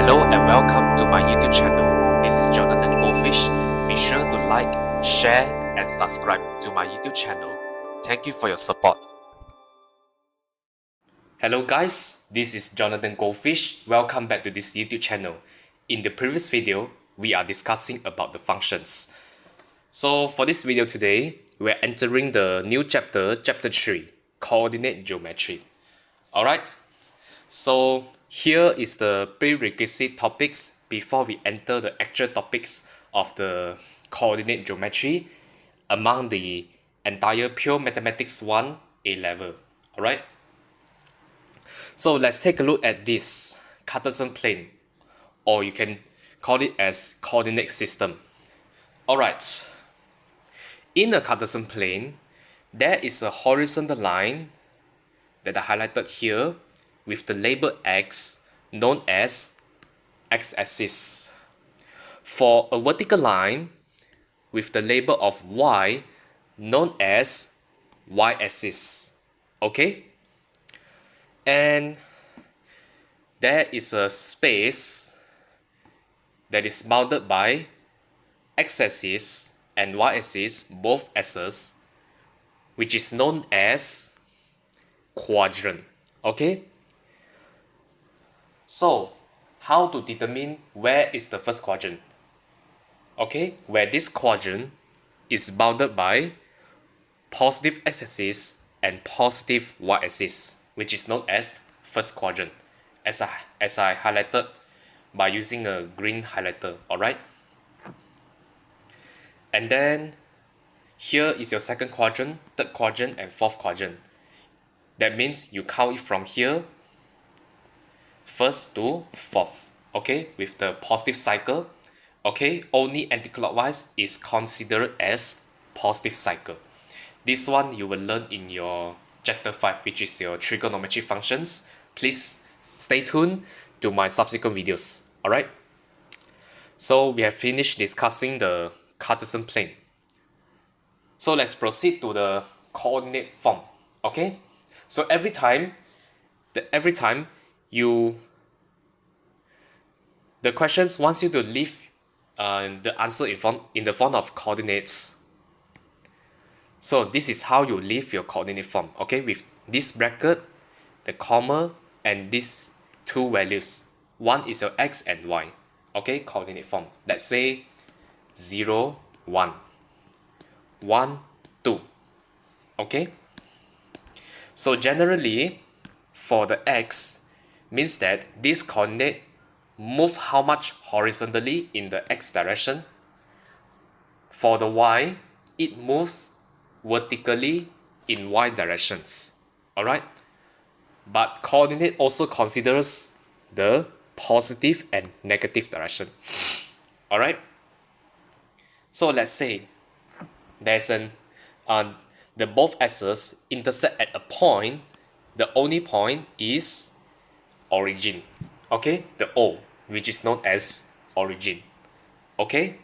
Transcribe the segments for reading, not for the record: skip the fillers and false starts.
Hello and welcome to my YouTube channel. This is Jonathan Goldfish. Be sure to like, share and subscribe to my YouTube channel. Thank you for your support. Hello guys, this is Jonathan Goldfish. Welcome back to this YouTube channel. In the previous video, we are discussing about the functions. So for this video today, we're entering the new chapter, chapter 3, coordinate geometry. Alright, so here is the prerequisite topics before we enter the actual topics of the coordinate geometry among the entire pure mathematics 1 A level. Alright, so let's take a look at this Cartesian plane, or you can call it as coordinate system. Alright, in a Cartesian plane, there is a horizontal line that I highlighted here with the label x known as x-axis. For a vertical line with the label of y known as y-axis. Okay? And there is a space that is bounded by x-axis and y-axis, both axes, which is known as quadrant. Okay? So, how to determine where is the first quadrant? Okay, where this quadrant is bounded by positive x-axis and positive y-axis, which is known as first quadrant, as I highlighted by using a green highlighter. Alright, and then here is your second quadrant, third quadrant and fourth quadrant. That means you count it from here first to fourth, okay, with the positive cycle. Okay, only anticlockwise is considered as positive cycle. This one you will learn in your chapter 5, which is your trigonometry functions. Please stay tuned to my subsequent videos. Alright, so we have finished discussing the Cartesian plane. So let's proceed to the coordinate form. Okay, so every time the questions wants you to leave the answer in the form of coordinates. So this is how you leave your coordinate form. Okay, with this bracket, the comma, and these two values. One is your x and y. Okay, coordinate form. Let's say 0, 1, 1, 2. Okay. So generally, for the x, means that this coordinate move how much horizontally in the x direction. For the y, it moves vertically in y directions. Alright, but coordinate also considers the positive and negative direction. Alright, so let's say there's the both axes intersect at a point. The only point is origin. Okay, the O, which is known as origin. Okay.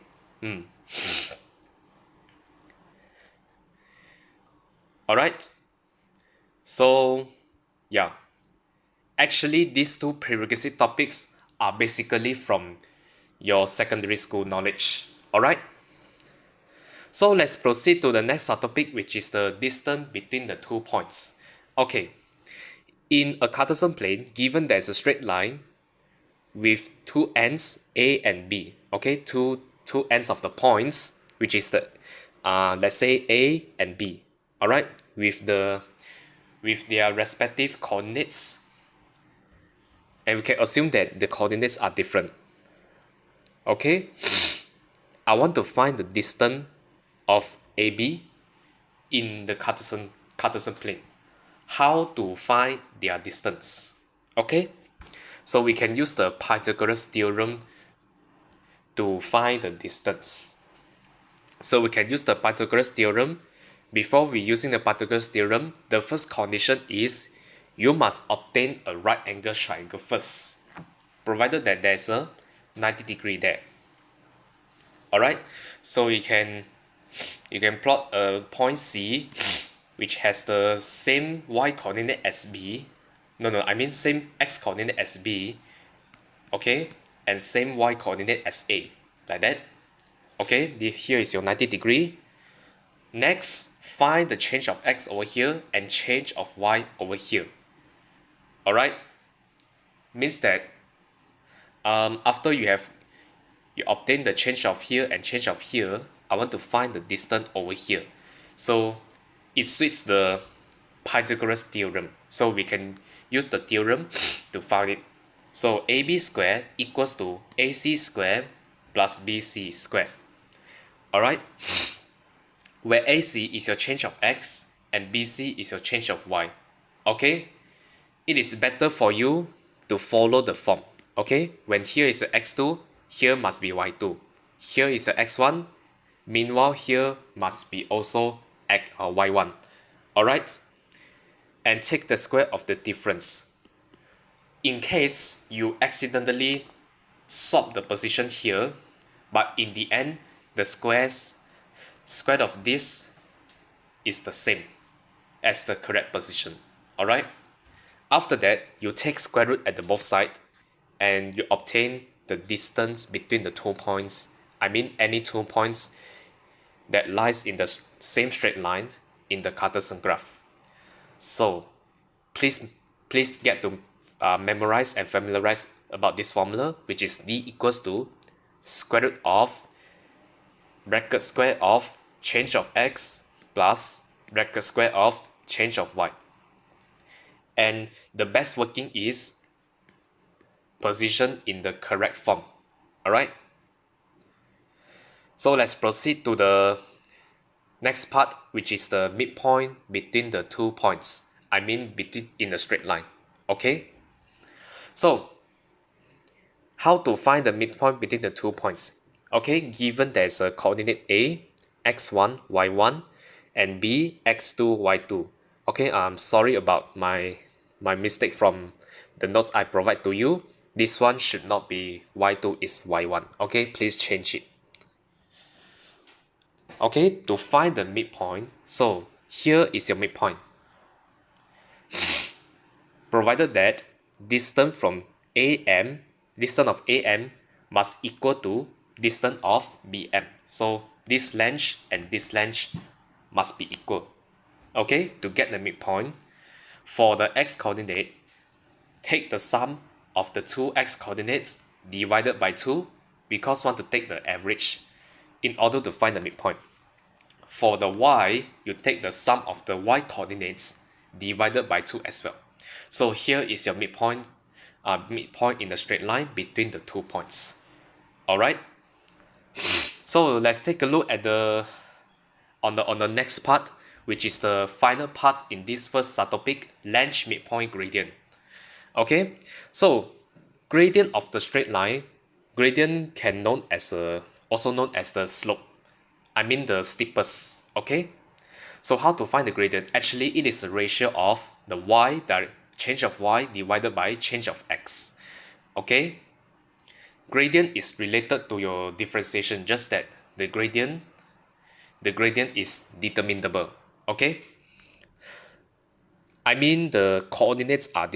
Alright, so yeah, actually these two prerequisite topics are basically from your secondary school knowledge. Alright, so let's proceed to the next subtopic, which is the distance between the 2 points. Okay, in a Cartesian plane, given there's a straight line with two ends A and B, okay, two ends of the points, which is the let's say A and B. Alright, with their respective coordinates, and we can assume that the coordinates are different. Okay, I want to find the distance of AB in the Cartesian plane. How to find their distance? Okay, so we can use the Pythagoras theorem to find the distance. So we can use the Pythagoras theorem. Before we using the Pythagoras theorem, the first condition is you must obtain a right angle triangle first, provided that there's a 90-degree there. Alright, so you can plot a point C which has the same y coordinate as B. I mean same x coordinate as B. Okay, and same y coordinate as A, like that. Okay, here is your 90 degree. Next, find the change of x over here and change of y over here. Alright, means that after you obtain the change of here and change of here, I want to find the distance over here. So it suits the Pythagoras theorem. So we can use the theorem to find it. So AB squared equals to AC squared plus BC squared. Alright, where AC is your change of x and BC is your change of y. Okay, it is better for you to follow the form. Okay, when here is a x2, here must be y2. Here is a x1, meanwhile here must be also y1. Alright, and take the square of the difference. In case you accidentally swap the position here, but in the end the square of this is the same as the correct position. Alright, after that you take square root at the both sides and you obtain the distance between the 2 points. I mean any 2 points that lies in the same straight line in the Cartesian graph. So please get to memorize and familiarize about this formula, which is d equals to square root of bracket square of change of x plus bracket square of change of y. And the best working is position in the correct form. Alright, so let's proceed to the next part, which is the midpoint between the 2 points. I mean between in the straight line. Okay, so how to find the midpoint between the 2 points? Okay, given there's a coordinate A, x1, y1, and B, x2, y2. Okay, I'm sorry about my mistake from the notes I provide to you. This one should not be y2, is y1. Okay, please change it. Okay, to find the midpoint, so here is your midpoint. Provided that distance from distance of AM must equal to distance of BM. So this length and this length must be equal. Okay, to get the midpoint, for the x coordinate, take the sum of the two x coordinates divided by 2, because want to take the average in order to find the midpoint. For the y, you take the sum of the y coordinates divided by 2 as well. So here is your midpoint in the straight line between the 2 points. Alright, so let's take a look at the on the next part, which is the final part in this first subtopic, length midpoint gradient. Okay, so gradient of the straight line, gradient can also known as the slope. I mean the steepest. Okay, so how to find the gradient? Actually, it is a ratio of the change of y divided by change of x. Okay, gradient is related to your differentiation, just that the gradient is determinable. Okay, I mean the coordinates are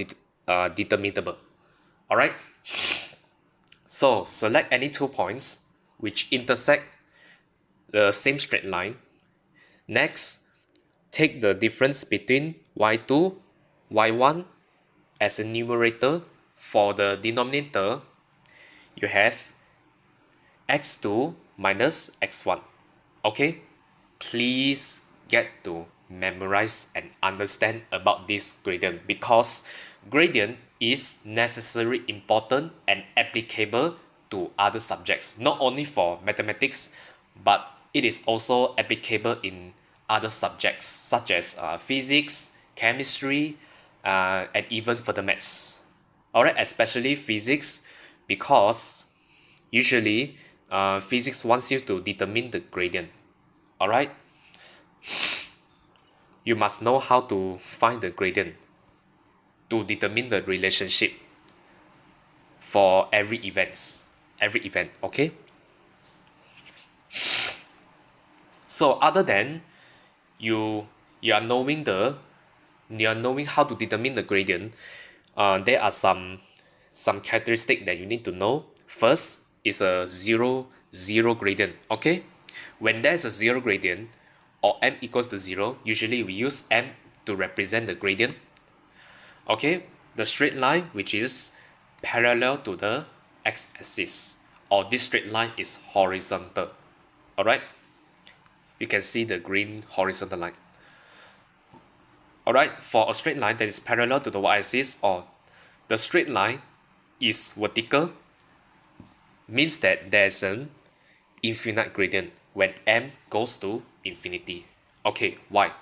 determinable. Alright, so select any 2 points which intersect the same straight line. Next, take the difference between y2, y1 as a numerator. For the denominator, you have x2 minus x1. Okay, please get to memorize and understand about this gradient, because gradient is necessarily important and applicable to other subjects, not only for mathematics, but it is also applicable in other subjects such as physics, chemistry, and even for the maths. Alright, especially physics, because usually physics wants you to determine the gradient. Alright, you must know how to find the gradient to determine the relationship for every event. Okay, so other than you are knowing how to determine the gradient, there are some characteristic that you need to know. First is a zero gradient. Okay, when there's a zero gradient or m equals to 0, usually we use m to represent the gradient. Okay, the straight line which is parallel to the x-axis, or this straight line is horizontal. All right, you can see the green horizontal line. All right, for a straight line that is parallel to the y-axis, or the straight line is vertical, means that there's an infinite gradient when m goes to infinity. Okay, why?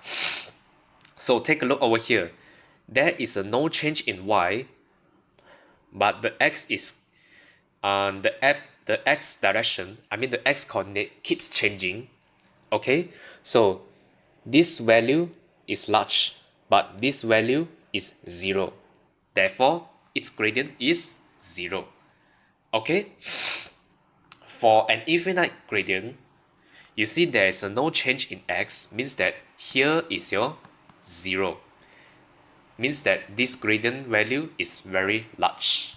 So take a look over here. There is a no change in y, but the x is the x direction, I mean the x coordinate keeps changing. Okay, so this value is large, but this value is 0. Therefore, its gradient is 0. Okay, for an infinite gradient, you see there is a no change in x, means that here is your 0. Means that this gradient value is very large.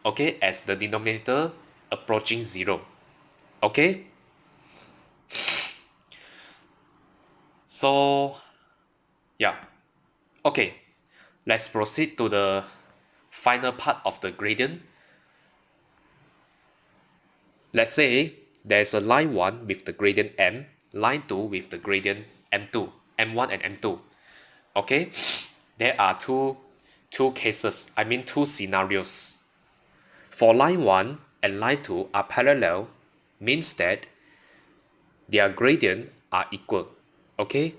Okay, as the denominator approaching 0. Okay, so yeah. Okay, let's proceed to the final part of the gradient. Let's say there's a line 1 with the gradient m, line 2 with the gradient m2, m1 and m2. Okay, there are two cases, I mean two scenarios. For line 1 and line 2 are parallel, means that their gradient are equal. Okay,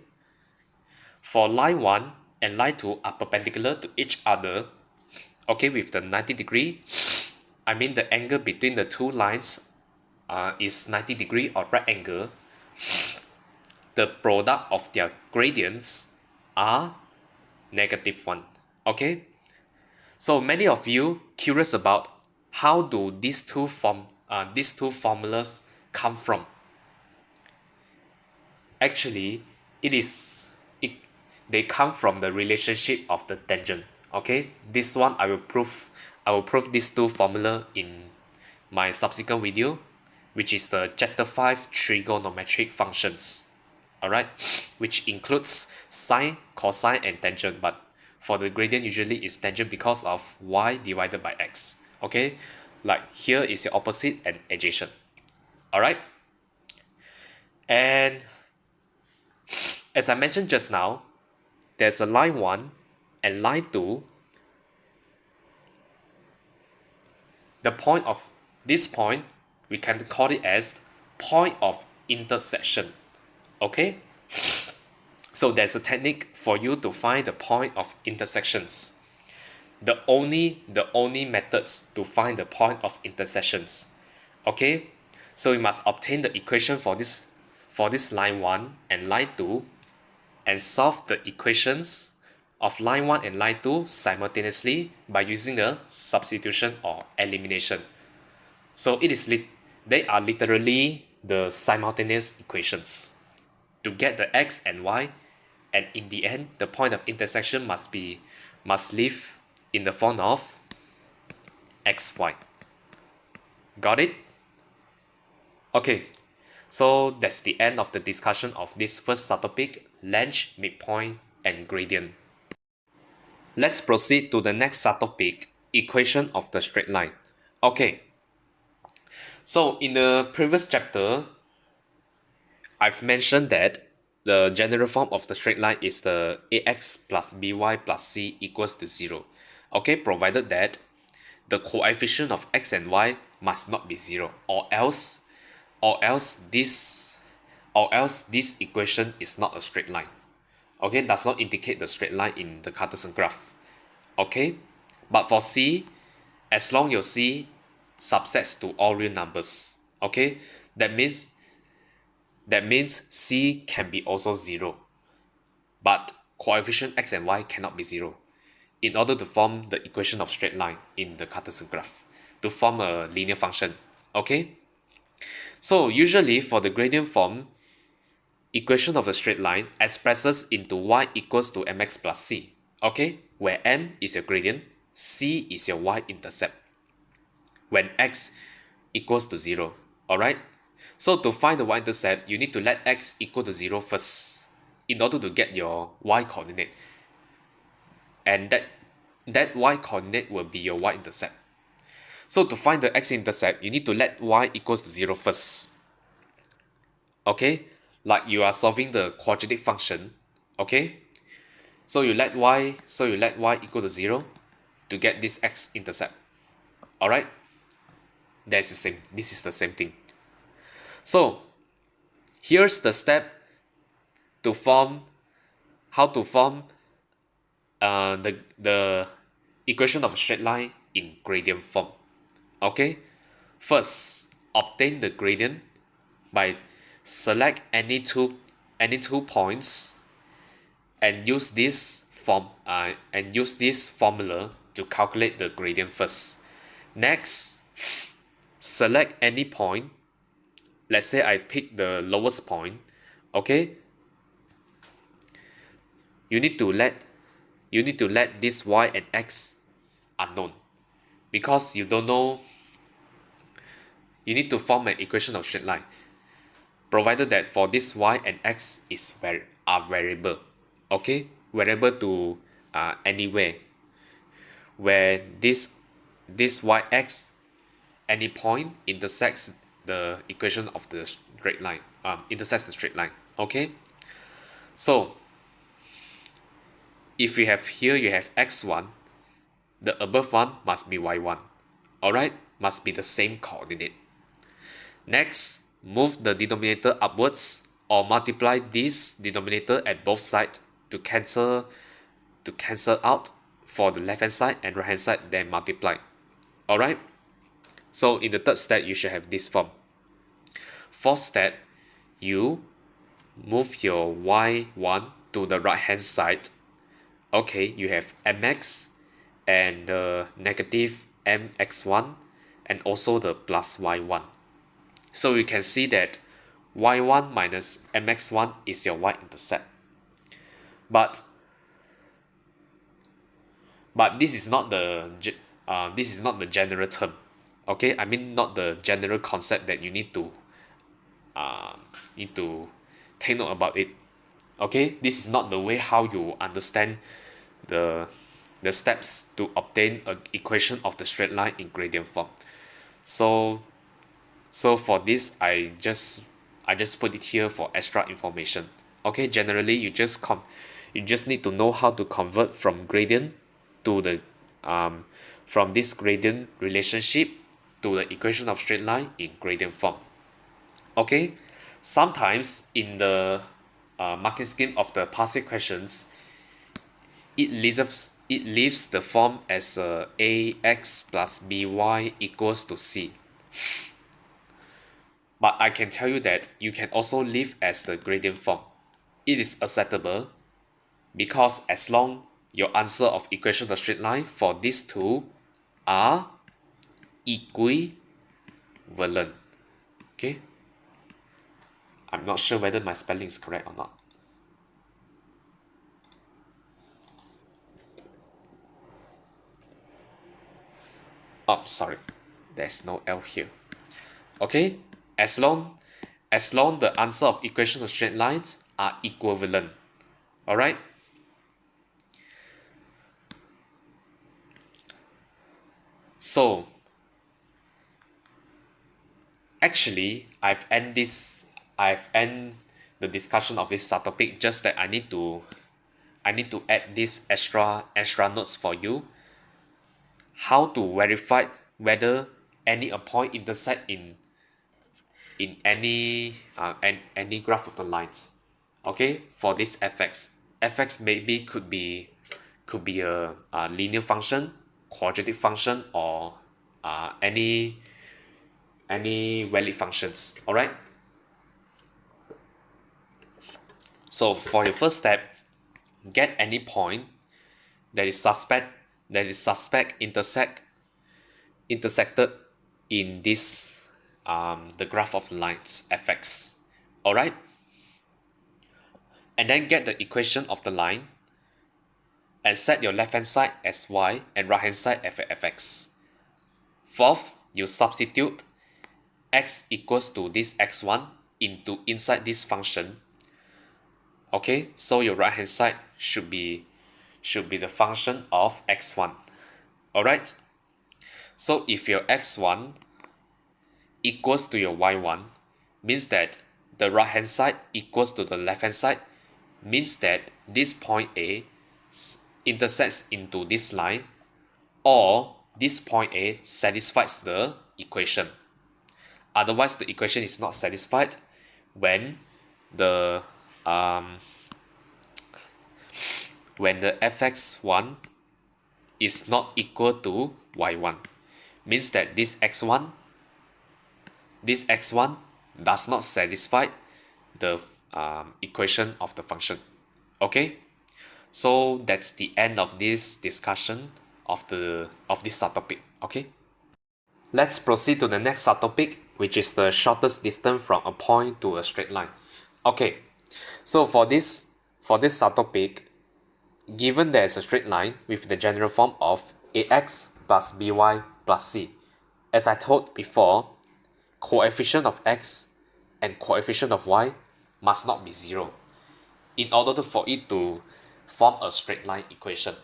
for line 1 and line 2 are perpendicular to each other, okay, with the 90-degree, I mean the angle between the two lines is 90-degree or right angle. The product of their gradients are -1. Okay, so many of you curious about how do these two formulas come from. Actually, it is it they come from the relationship of the tangent. Okay, this one I will prove these two formula in my subsequent video, which is the chapter 5 trigonometric functions. All right, which includes sine, cosine and tangent, but for the gradient usually is tangent because of y divided by x. Okay, like here is your opposite and adjacent. All right, and as I mentioned just now, there's a line 1 and line 2. The point of this point, we can call it as point of intersection. Okay, so there's a technique for you to find the point of intersections. The only methods to find the point of intersections. Okay, so we must obtain the equation for this line 1 and line 2 and solve the equations of line 1 and line 2 simultaneously by using a substitution or elimination. So they are literally the simultaneous equations to get the x and y, and in the end the point of intersection must live in the form of xy. Got it? Okay, so that's the end of the discussion of this first subtopic, length, midpoint, and gradient. Let's proceed to the next subtopic, equation of the straight line. Okay, so in the previous chapter, I've mentioned that the general form of the straight line is the ax plus by plus c equals to 0. Okay, provided that the coefficient of x and y must not be 0, or else this equation is not a straight line. Okay, does not indicate the straight line in the Cartesian graph. Okay, but for c, as long your c subsets to all real numbers, okay, that means c can be also 0, but coefficient x and y cannot be 0 in order to form the equation of straight line in the Cartesian graph, to form a linear function. Okay, so usually for the gradient form, equation of a straight line expresses into y equals to mx plus c. Okay, where m is your gradient, c is your y-intercept. When x equals to 0. Alright? So to find the y-intercept, you need to let x equal to 0 first in order to get your y-coordinate. And that y-coordinate will be your y-intercept. So to find the x-intercept, you need to let y equals to 0 first. Okay? Like you are solving the quadratic function. Okay? So you let y equal to 0 to get this x-intercept. Alright? That's the same. This is the same thing. So here's the step to form how to form the equation of a straight line in gradient form. Okay, first obtain the gradient by select any two points and use this formula to calculate the gradient first. Next, select any point. Let's say I pick the lowest point. Okay, you need to let this y and x unknown, because you don't know. You need to form an equation of straight line, provided that for this y and x are variable. Okay, variable to anywhere where this yx any point intersects the equation of the straight line, intersects the straight line. Okay, so if you have here, you have x1, the above one must be y1. Alright, must be the same coordinate. Next, move the denominator upwards or multiply this denominator at both sides to cancel out for the left hand side and right hand side, then multiply. Alright, so in the third step, you should have this form. Fourth step, you move your y1 to the right hand side. Okay, you have mx and negative mx1 and also the plus y1. So you can see that y1 minus mx1 is your y-intercept. But this is not the general term. Okay, I mean not the general concept that you need to take note about it. Okay, this is not the way how you understand the steps to obtain an equation of the straight line in gradient form. So for this, I just put it here for extra information. Okay, generally you just need to know how to convert from gradient to the from this gradient relationship to the equation of straight line in gradient form. Okay, sometimes in the marking scheme of the passing questions, it leaves the form as ax plus by equals to c. But I can tell you that you can also leave as the gradient form. It is acceptable because as long your answer of equation of straight line for these two are equivalent. Okay, I'm not sure whether my spelling is correct or not. Oh, sorry, there's no L here. Okay, as long the answer of equation of straight lines are equivalent. Alright, so actually I've end the discussion of this subtopic, just that I need to add this extra notes for you, how to verify whether any a point intersect in any graph of the lines. Okay, for this fx maybe could be a linear function, quadratic function, or any valid functions. All right, so for your first step, get any point that is suspect intersected in this the graph of lines fx. All right, and then get the equation of the line and set your left hand side as y and right hand side as fx. Fourth, you substitute x equals to this x1 inside this function. Okay, so your right hand side should be the function of x1. Alright, so if your x1 equals to your y1, means that the right hand side equals to the left hand side, means that this point A intersects into this line, or this point A satisfies the equation. Otherwise, the equation is not satisfied when the fx1 is not equal to y1, means that this x1 does not satisfy the equation of the function. Okay, so that's the end of this discussion of this subtopic. Okay, let's proceed to the next subtopic, which is the shortest distance from a point to a straight line. Okay, so for this subtopic, given there is a straight line with the general form of ax plus by plus c, as I told before, coefficient of x and coefficient of y must not be 0 in order for it to form a straight line equation.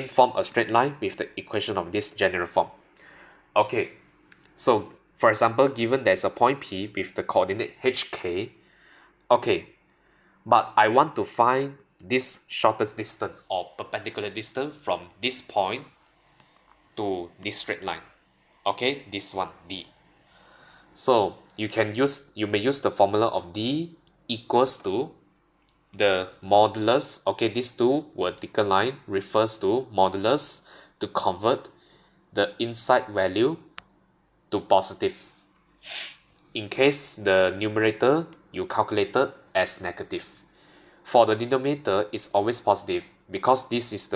Form a straight line with the equation of this general form. Okay, so for example, given there's a point P with the coordinate hk, okay, but I want to find this shortest distance or perpendicular distance from this point to this straight line. Okay, this one, D. So you may use the formula of D equals to the modulus. Okay, these two vertical line refers to modulus to convert the inside value to positive, in case the numerator you calculated as negative. For the denominator, it's always positive because this is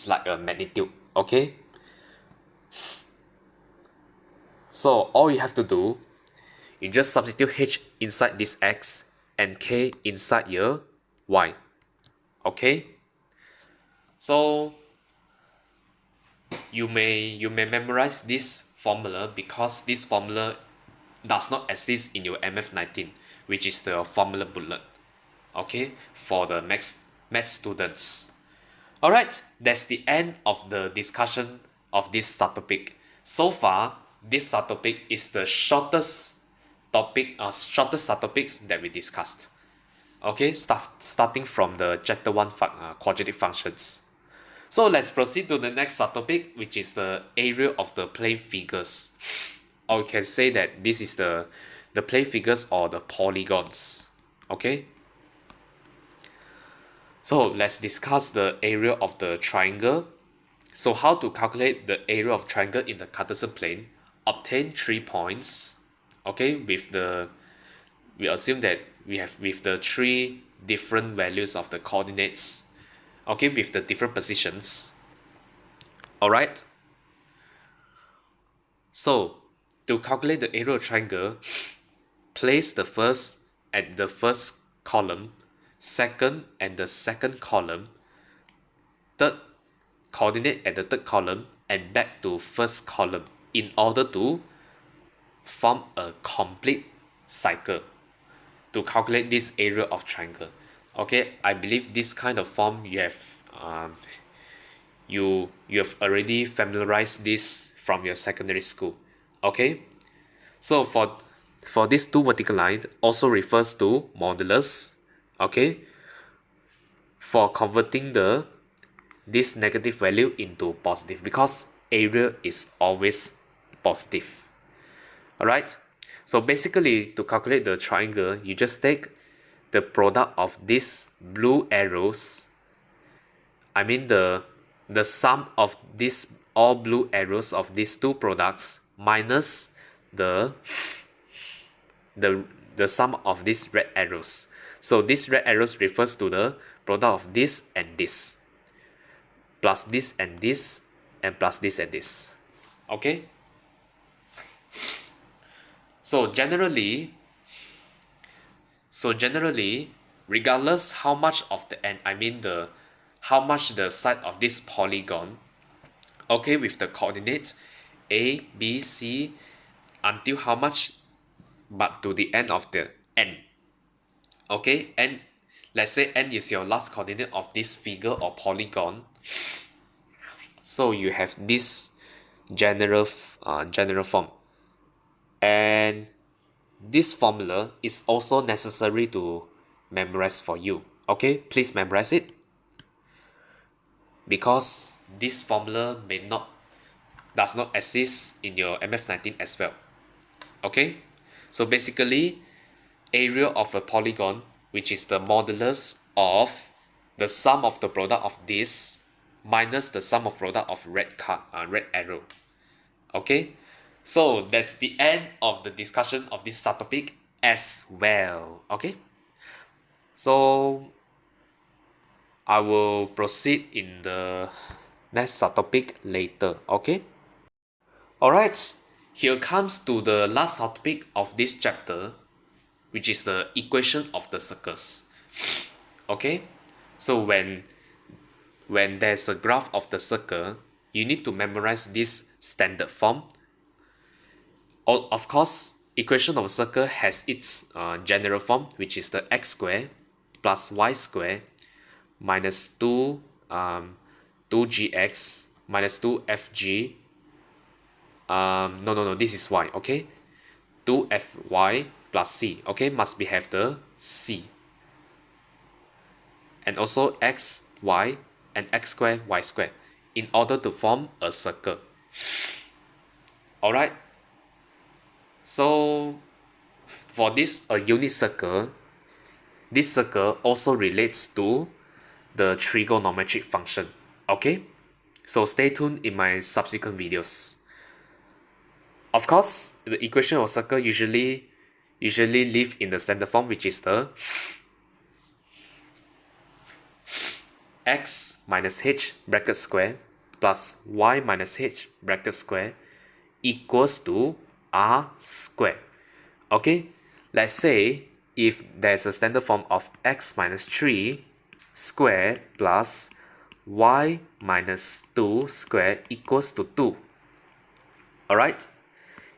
like a magnitude. Okay, so all you have to do, you just substitute h inside this x and k inside your y. Okay, so you may memorize this formula because this formula does not exist in your MF19, which is the formula bullet. Okay, for the math students. Alright, that's the end of the discussion of this subtopic. So far, this subtopic is the shortest subtopics that we discussed. Okay, starting from the chapter 1 quadratic functions. So let's proceed to the next subtopic, which is the area of the plane figures. Or you can say that this is the plane figures or the polygons. Okay, so let's discuss the area of the triangle. So how to calculate the area of triangle in the Cartesian plane? Obtain 3 points. Okay, we assume that we have with the 3 different values of the coordinates. Okay, with the different positions. Alright. So to calculate the area of triangle, place the first at the first column, second at the second column, third coordinate at the third column, and back to first column in order to form a complete cycle to calculate this area of triangle. Okay, I believe this kind of form you have you have already familiarized this from your secondary school. Okay, so for this two vertical line also refers to modulus. Okay, for converting this negative value into positive, because area is always positive. Alright, so basically to calculate the triangle, you just take the product of these blue arrows, the sum of these all blue arrows of these two products minus the sum of these red arrows. So these red arrows refers to the product of this and this, plus this and this, and plus this and this. Okay, so generally, regardless how much of how much the side of this polygon, okay, with the coordinates a, b, c, until how much? But to the end of the n. Okay, and let's say n is your last coordinate of this figure or polygon. So you have this general form, and this formula is also necessary to memorize for you. Okay, please memorize it, because this formula does not exist in your MF19 as well. Okay, so basically area of a polygon, which is the modulus of the sum of the product of this minus the sum of product of red arrow. Okay, so that's the end of the discussion of this subtopic as well. Okay, so I will proceed in the next subtopic later. Okay, all right, here comes to the last subtopic of this chapter, which is the equation of the circles. Okay, so when there's a graph of the circle, you need to memorize this standard form. Of course, equation of a circle has its general form, which is the x squared plus y squared minus 2gx minus 2fg. No, this is y. Okay, 2fy plus c. Okay, must be have the c, and also x, y, and x squared, y squared, in order to form a circle. Alright, so for this a unit circle, this circle also relates to the trigonometric function. Okay, so stay tuned in my subsequent videos. Of course, the equation of circle usually live in the standard form, which is the x minus h bracket square plus y minus h bracket square equals to r squared. Okay, let's say if there's a standard form of x minus 3 square plus y minus 2 square equals to 2. Alright,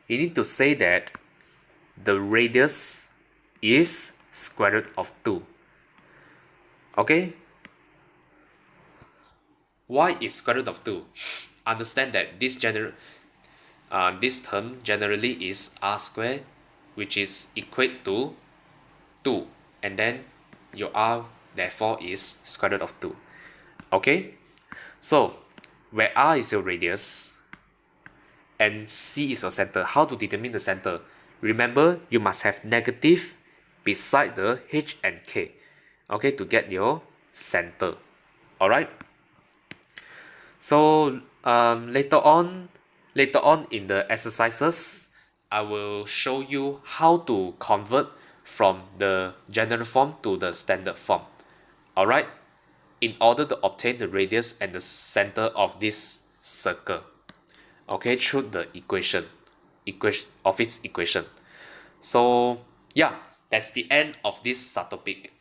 you need to say that the radius is square root of 2. Okay, y is square root of 2. Understand that this term generally is r squared, which is equate to 2, and then your r therefore is square root of 2. Okay, so where r is your radius and c is your center, how to determine the center? Remember, you must have negative beside the h and k, okay, to get your center. Alright, so later on in the exercises, I will show you how to convert from the general form to the standard form. Alright, in order to obtain the radius and the center of this circle, okay, through the equation of its equation. So yeah, that's the end of this subtopic.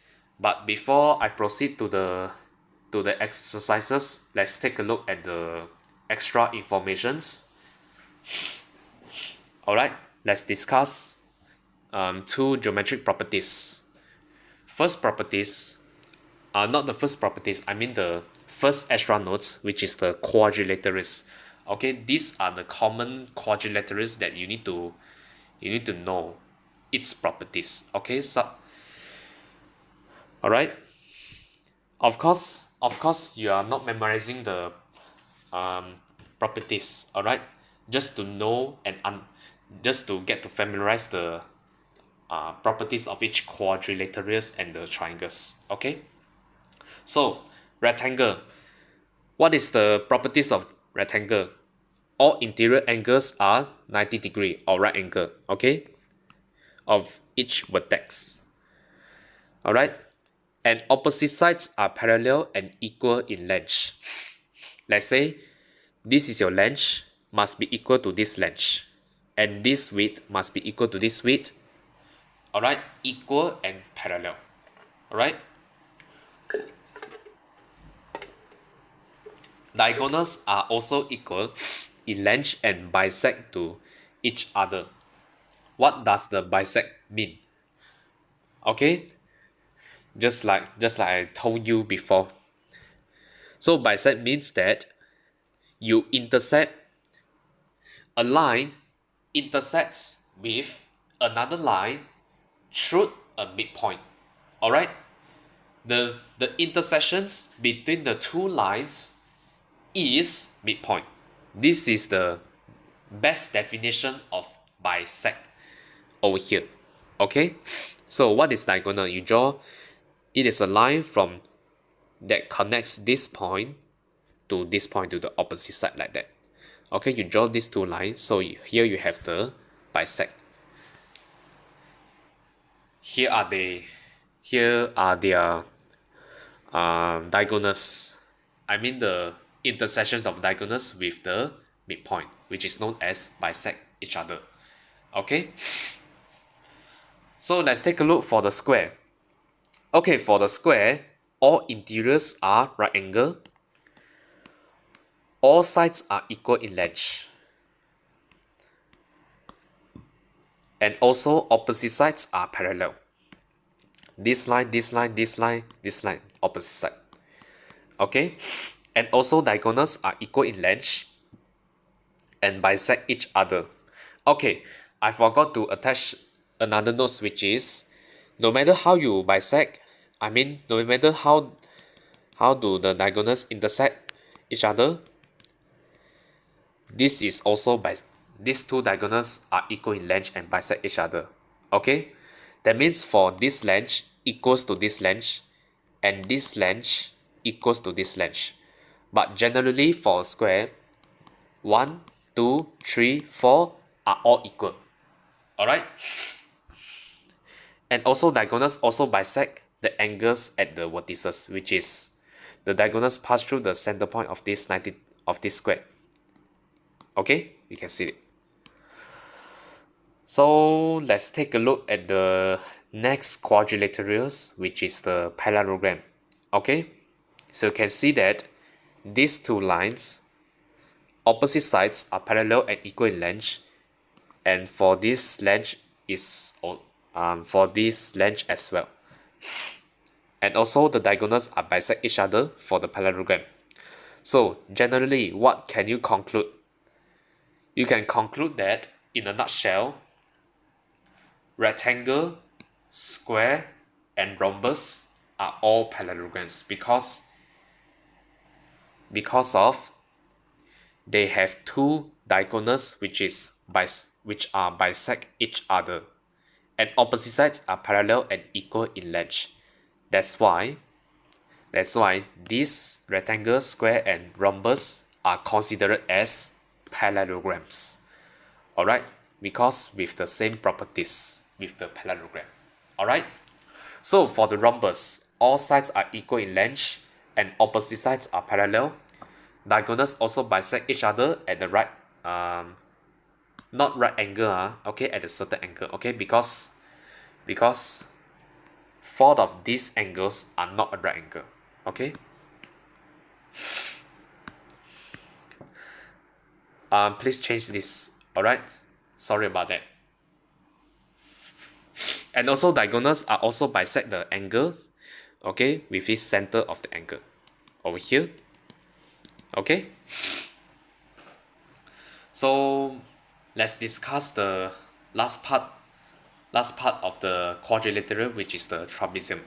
But before I proceed to the exercises, let's take a look at the extra informations. Alright, let's discuss two geometric properties. First properties, not the first properties, I mean the first extra notes, which is the quadrilaterals. Okay, these are the common quadrilaterals that you need to know its properties. Okay, so alright, of course you are not memorizing the properties. Alright, just to know and just to get to familiarize the properties of each quadrilaterals and the triangles. Okay, so rectangle, what is the properties of rectangle? All interior angles are 90° or right angle, okay, of each vertex. Alright, and opposite sides are parallel and equal in length. Let's say this is your length, must be equal to this length, and this width must be equal to this width. Alright, equal and parallel. Alright, diagonals are also equal in length and bisect to each other. what does the bisect mean? Okay, just like I told you before. So bisect means that you intersect a line intersects with another line through a midpoint. Alright? The intersections between the two lines is midpoint. This is the best definition of bisect over here. Okay? So what is diagonal? You draw it is a line from that connects this point to this point to the opposite side like that. Okay, you draw these two lines. So here you have the bisect. Here are they. Here are their diagonals. I mean the intersections of diagonals with the midpoint, which is known as bisect each other. Okay. So let's take a look for the square. Okay, for the square, all interiors are right angle. All sides are equal in length. And also opposite sides are parallel. This line, this line, this line, this line, opposite side. Okay, and also diagonals are equal in length and bisect each other. Okay, I forgot to attach another note, which is no matter how you bisect, I mean no matter how do the diagonals intersect each other, this is also by these two diagonals are equal in length and bisect each other. Okay, that means for this length equals to this length and this length equals to this length. But generally for a square, 1, 2, 3, 4 are all equal. Alright? And also diagonals also bisect the angles at the vertices, which is the diagonals pass through the center point of this square. Okay, you can see it. So let's take a look at the next quadrilaterals, which is the parallelogram. Okay, so you can see that these two lines, opposite sides are parallel and equal in length, and for this length is for this length as well. And also the diagonals are bisect each other for the parallelogram. So generally, what can you conclude? You can conclude that in a nutshell, rectangle, square, and rhombus are all parallelograms because of they have two diagonals which are bisect each other, and opposite sides are parallel and equal in length. That's why these rectangle, square, and rhombus are considered as parallelograms. Alright, because with the same properties with the parallelogram. Alright, so for the rhombus, all sides are equal in length and opposite sides are parallel. Diagonals also bisect each other at the right, not right angle, okay, at a certain angle, okay, because four of these angles are not a right angle, okay. Please change this. Alright, sorry about that. And also diagonals are also bisect the angles, okay, with this center of the angle over here. Okay, so let's discuss the last part of the quadrilateral, which is the trapezium.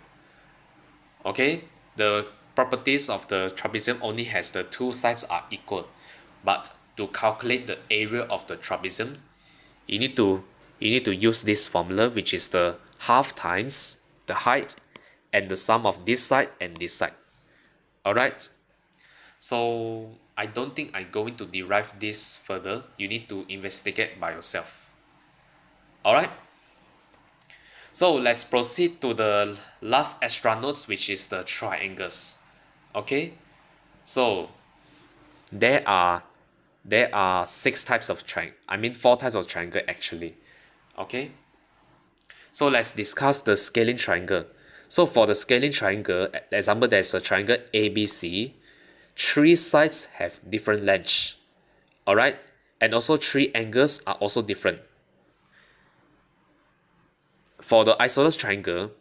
Okay, the properties of the trapezium only has the two sides are equal, but to calculate the area of the trapezium, you need to use this formula, which is the half times the height and the sum of this side and this side. Alright, so I don't think I'm going to derive this further. You need to investigate by yourself. Alright, so let's proceed to the last extra notes, which is the triangles. Okay, so there are six types of triangle. I mean 4 types of triangle actually. Okay, so let's discuss the scaling triangle. So for the scaling triangle, example, there's a triangle ABC. 3 sides have different lengths. Alright, and also 3 angles are also different. For the isosceles triangle,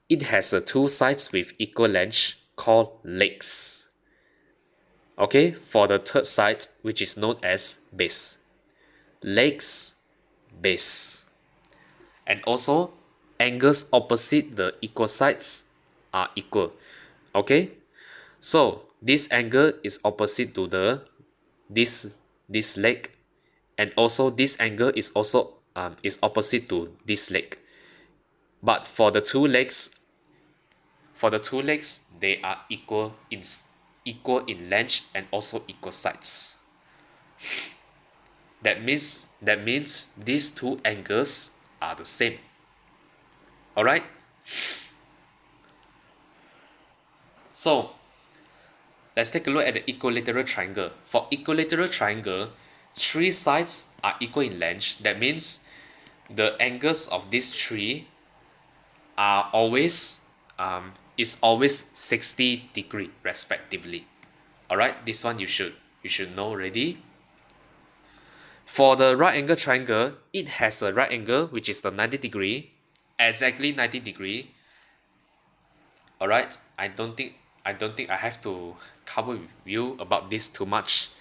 it has two sides with equal length called legs. Okay, for the third side, which is known as base. Legs, base. And also, angles opposite the equal sides are equal. Okay, so this angle is opposite to the this leg, and also this angle is opposite to this leg. But for the two legs, they are equal in length and also equal sides. That means these two angles are the same. All right. So let's take a look at the equilateral triangle. For equilateral triangle, three sides are equal in length. That means the angles of these three are always is always 60 degree respectively. All right, this one you should know already. For the right angle triangle, it has a right angle which is the 90 degree, exactly 90 degree. All right, I don't think I have to cover with you about this too much.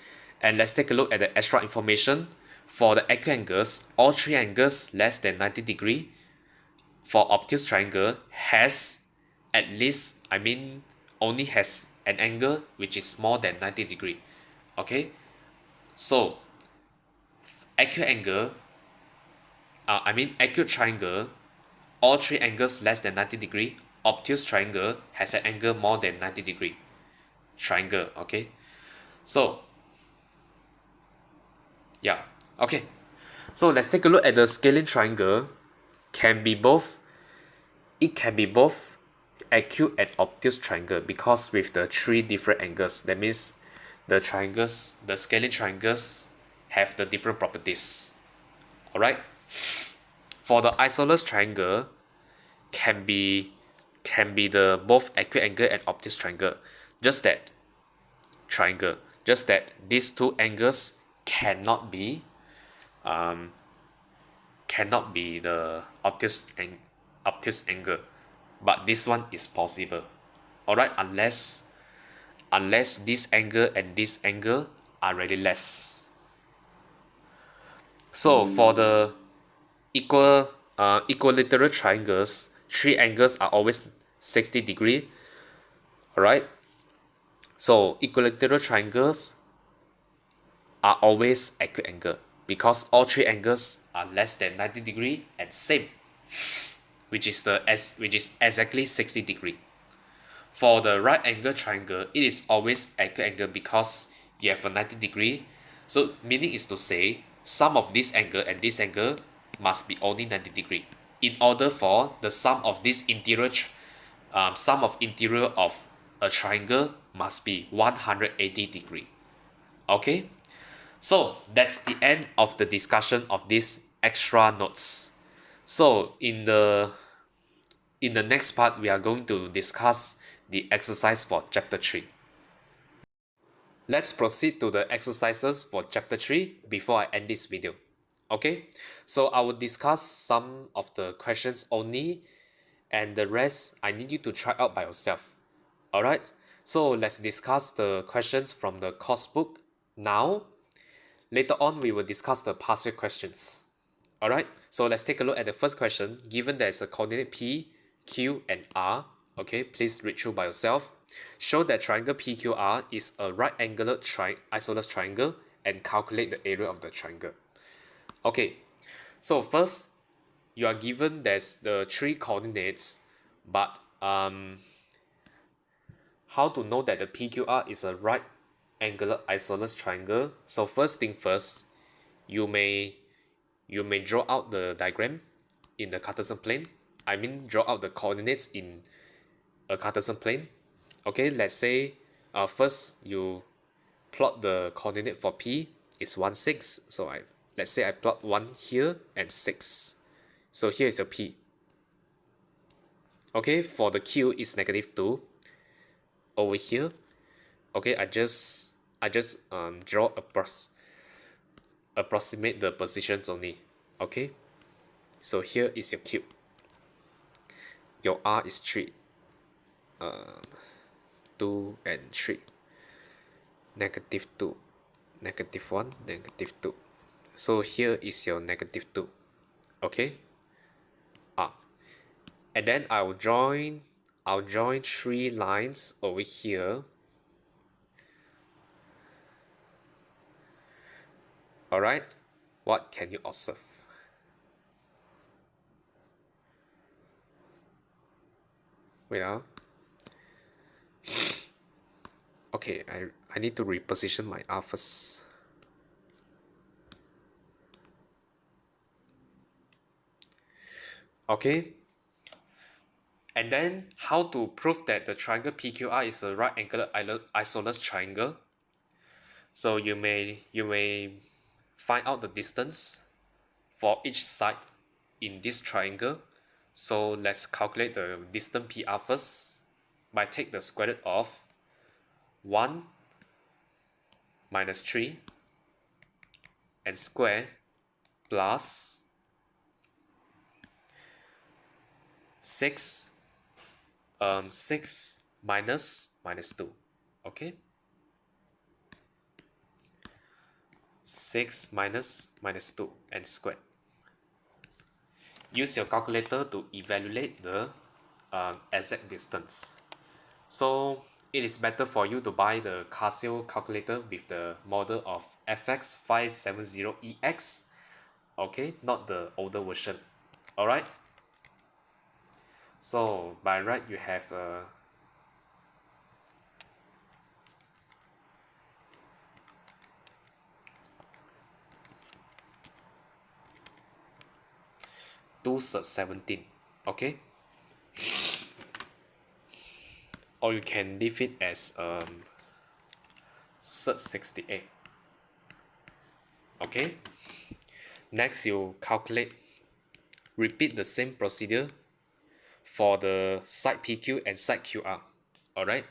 And let's take a look at the extra information. For the acute angles, all three angles less than 90 degree for obtuse triangle has at least, only has an angle which is more than 90 degree. Okay, so acute angle, acute triangle, all three angles less than 90 degree. Obtuse triangle has an angle more than 90 degree. Triangle, okay. So yeah, okay. So let's take a look at the scalene triangle. Can be both. It can be both acute and obtuse triangle because with the three different angles. That means the scalene triangles have the different properties. All right. For the isosceles triangle, can be the both acute angle and obtuse triangle. Just that triangle. Just that these two angles cannot be the obtuse angle, but this one is possible. All right, unless this angle and this angle are really less. So for the equilateral triangles, three angles are always 60 degree. All right. So equilateral triangles are always acute angle because all three angles are less than 90 degree and same, which is exactly 60 degree. For the right angle triangle, it is always acute angle because you have a 90 degree. So meaning is to say sum of this angle and this angle must be only 90 degree in order for the sum of interior of a triangle must be 180 degree. Okay, so that's the end of the discussion of these extra notes. So in the next part, we are going to discuss the exercise for chapter 3. Let's proceed to the exercises for chapter 3 before I end this video. Okay, so I will discuss some of the questions only, and the rest I need you to try out by yourself. Alright, so let's discuss the questions from the course book now. Later on, we will discuss the past year questions. Alright, so let's take a look at the first question. Given there is a coordinate P, Q, and R, okay, please read through by yourself. Show that triangle PQR is a right angular isosceles triangle and calculate the area of the triangle. Okay, so first, you are given there's the three coordinates, but how to know that the PQR is a right angular isosceles triangle? So first thing first, you may draw out the diagram in the Cartesian plane. Draw out the coordinates in a Cartesian plane. Okay, let's say first you plot the coordinate for P is 1, 6. So let's say I plot 1 here and 6. So here is your P. Okay, for the Q is -2 over here. Okay, I just draw approximate the positions only. Okay, So here is your cube. Your R is 3, 2 and 3. Negative 2, negative 1, negative 2. So here is your negative 2. Okay? And then I'll join 3 lines over here. Alright? What can you observe? Wait. Okay, I need to reposition my R first. Okay. And then how to prove that the triangle PQR is a right angled isosceles triangle? So you may find out the distance for each side in this triangle. So let's calculate the distance PR first by take the square root of 1 minus 3 and square plus 6 6 minus 2. Okay, 6 minus 2 and square. Use your calculator to evaluate the exact distance. So it is better for you to buy the Casio calculator with the model of FX570EX. Okay, not the older version. Alright. So by right you have 2/17. Okay, or you can leave it as 68. Okay, next you repeat the same procedure for the side PQ and side QR. Alright.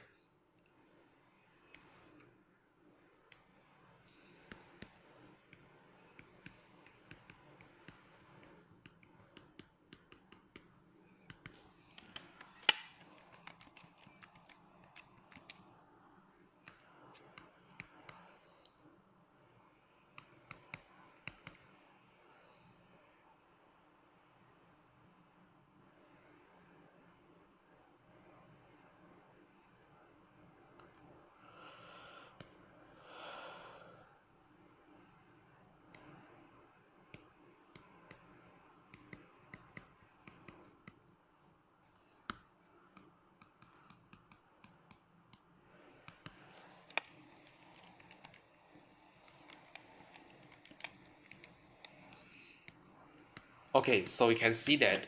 Okay, so you can see that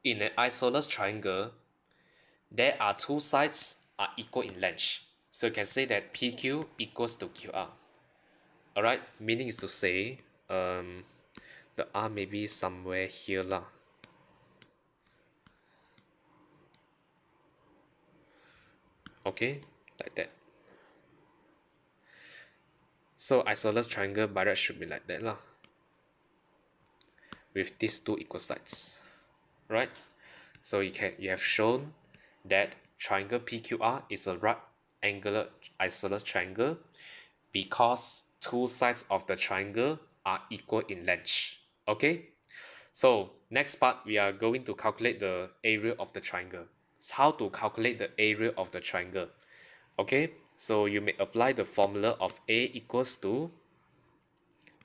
in an isosceles triangle, there are two sides are equal in length. So you can say that PQ equals to QR. Alright, meaning is to say the R may be somewhere here lah. Okay, like that. So isosceles triangle by right should be like that lah, with these two equal sides, right? So you have shown that triangle PQR is a right angular isosceles triangle because two sides of the triangle are equal in length. Okay, so next part we are going to calculate the area of the triangle. So how to calculate the area of the triangle? Okay, so you may apply the formula of A equals to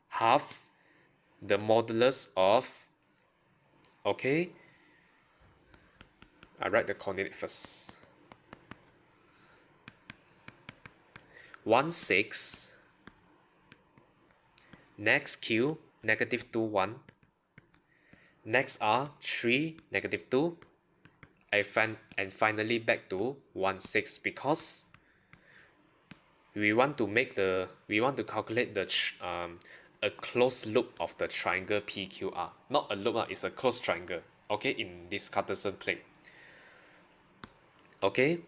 half the modulus of, okay, I write the coordinate first, 1 6, next Q negative 2 1, next R 3 negative 2, and finally back to 1 6 because we want to calculate a closed loop of the triangle PQR. Not a loop, it's a closed triangle. Okay, in this Cartesian plane. Okay,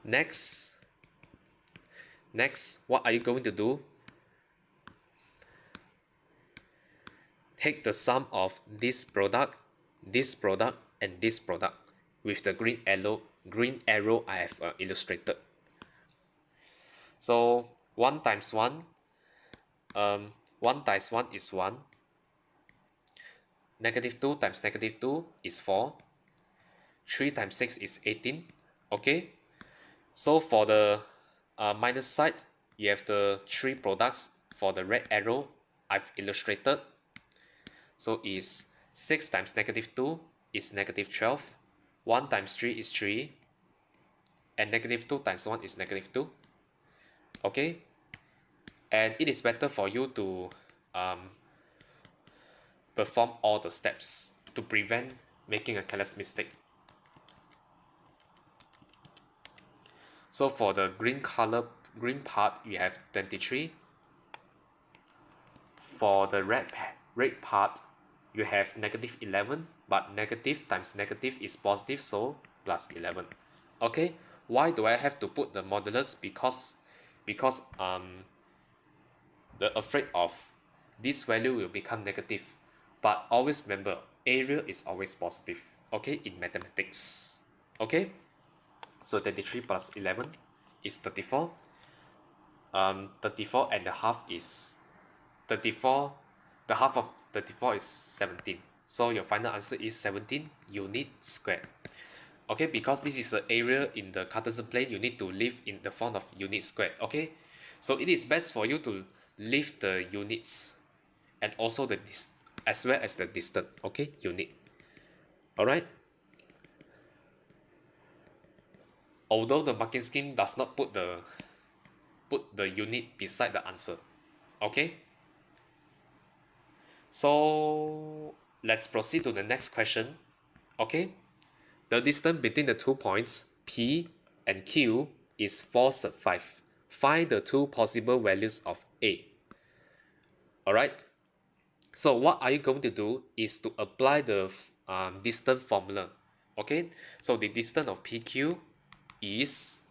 next, what are you going to do? take the sum of this product, and this product with the green arrow I have illustrated. So 1 times 1, 1 times 1 is 1, negative 2 times negative 2 is 4, 3 times 6 is 18. Okay, so for the minus side, you have the three products for the red arrow I've illustrated. So is 6 times negative 2 is negative 12, 1 times 3 is 3, and negative 2 times 1 is negative 2. Okay, and it is better for you to perform all the steps to prevent making a careless mistake. So for the green part, you have 23. For the red part, you have negative 11, but negative times negative is positive, so plus 11. Okay, why do I have to put the modulus? Because the afraid of this value will become negative. But always remember, area is always positive, okay, in mathematics. Okay, so 23 plus 11 is 34. 34 and a half is 34. The half of 34 is 17. So your final answer is 17 unit squared. Okay, because this is the area in the Cartesian plane, you need to leave in the form of unit squared. Okay, so it is best for you to leave the units and also the as well as the distance. Okay, unit. All right. Although the marking scheme does not put the unit beside the answer. Okay. So let's proceed to the next question. Okay. The distance between the 2 points P and Q is 4 sub 5. Find the two possible values of A. Alright, so what are you going to do is to apply the distance formula. Okay, so the distance of PQ is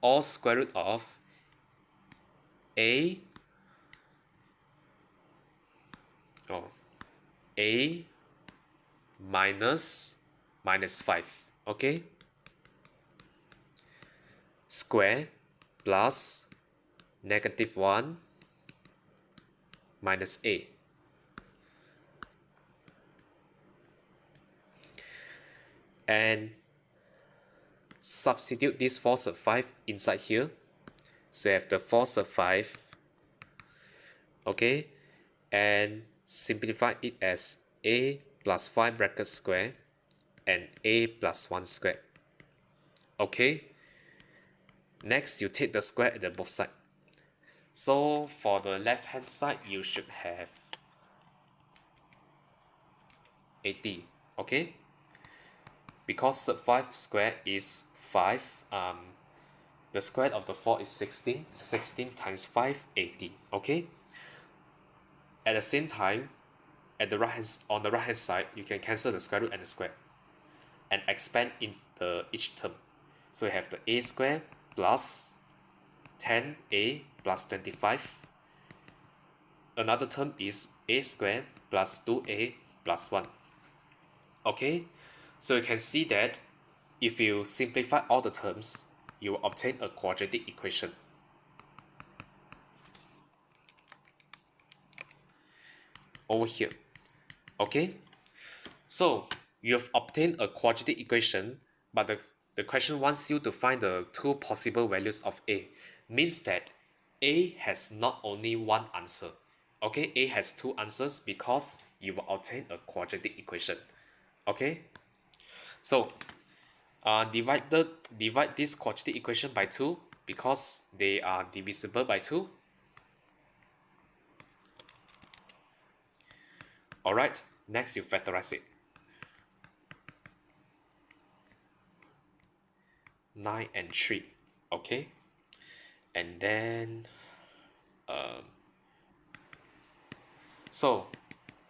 all square root of A A minus 5. Okay, square plus negative 1 minus A. And substitute this 4 sub 5 inside here. So you have the 4 sub 5. Okay, and simplify it as A plus 5 bracket square and A plus 1 square. Okay, next you take the square at the both sides. So for the left hand side, you should have 80. Okay, because sub 5 square is 5, the square of the 4 is 16. 16 times 5, 80. Okay, at the same time, on the right hand side, you can cancel the square root and the square and expand in each term. So you have the A square plus 10A plus 25. Another term is A square plus 2A plus 1. Okay, so you can see that if you simplify all the terms, you will obtain a quadratic equation. Over here. Okay, so you have obtained a quadratic equation, but the question wants you to find the two possible values of A. Means that A has not only one answer. Okay, A has two answers because you will obtain a quadratic equation. Okay, so divide this quadratic equation by 2 because they are divisible by 2. Alright, next you factorize it. 9 and 3. Okay, and then so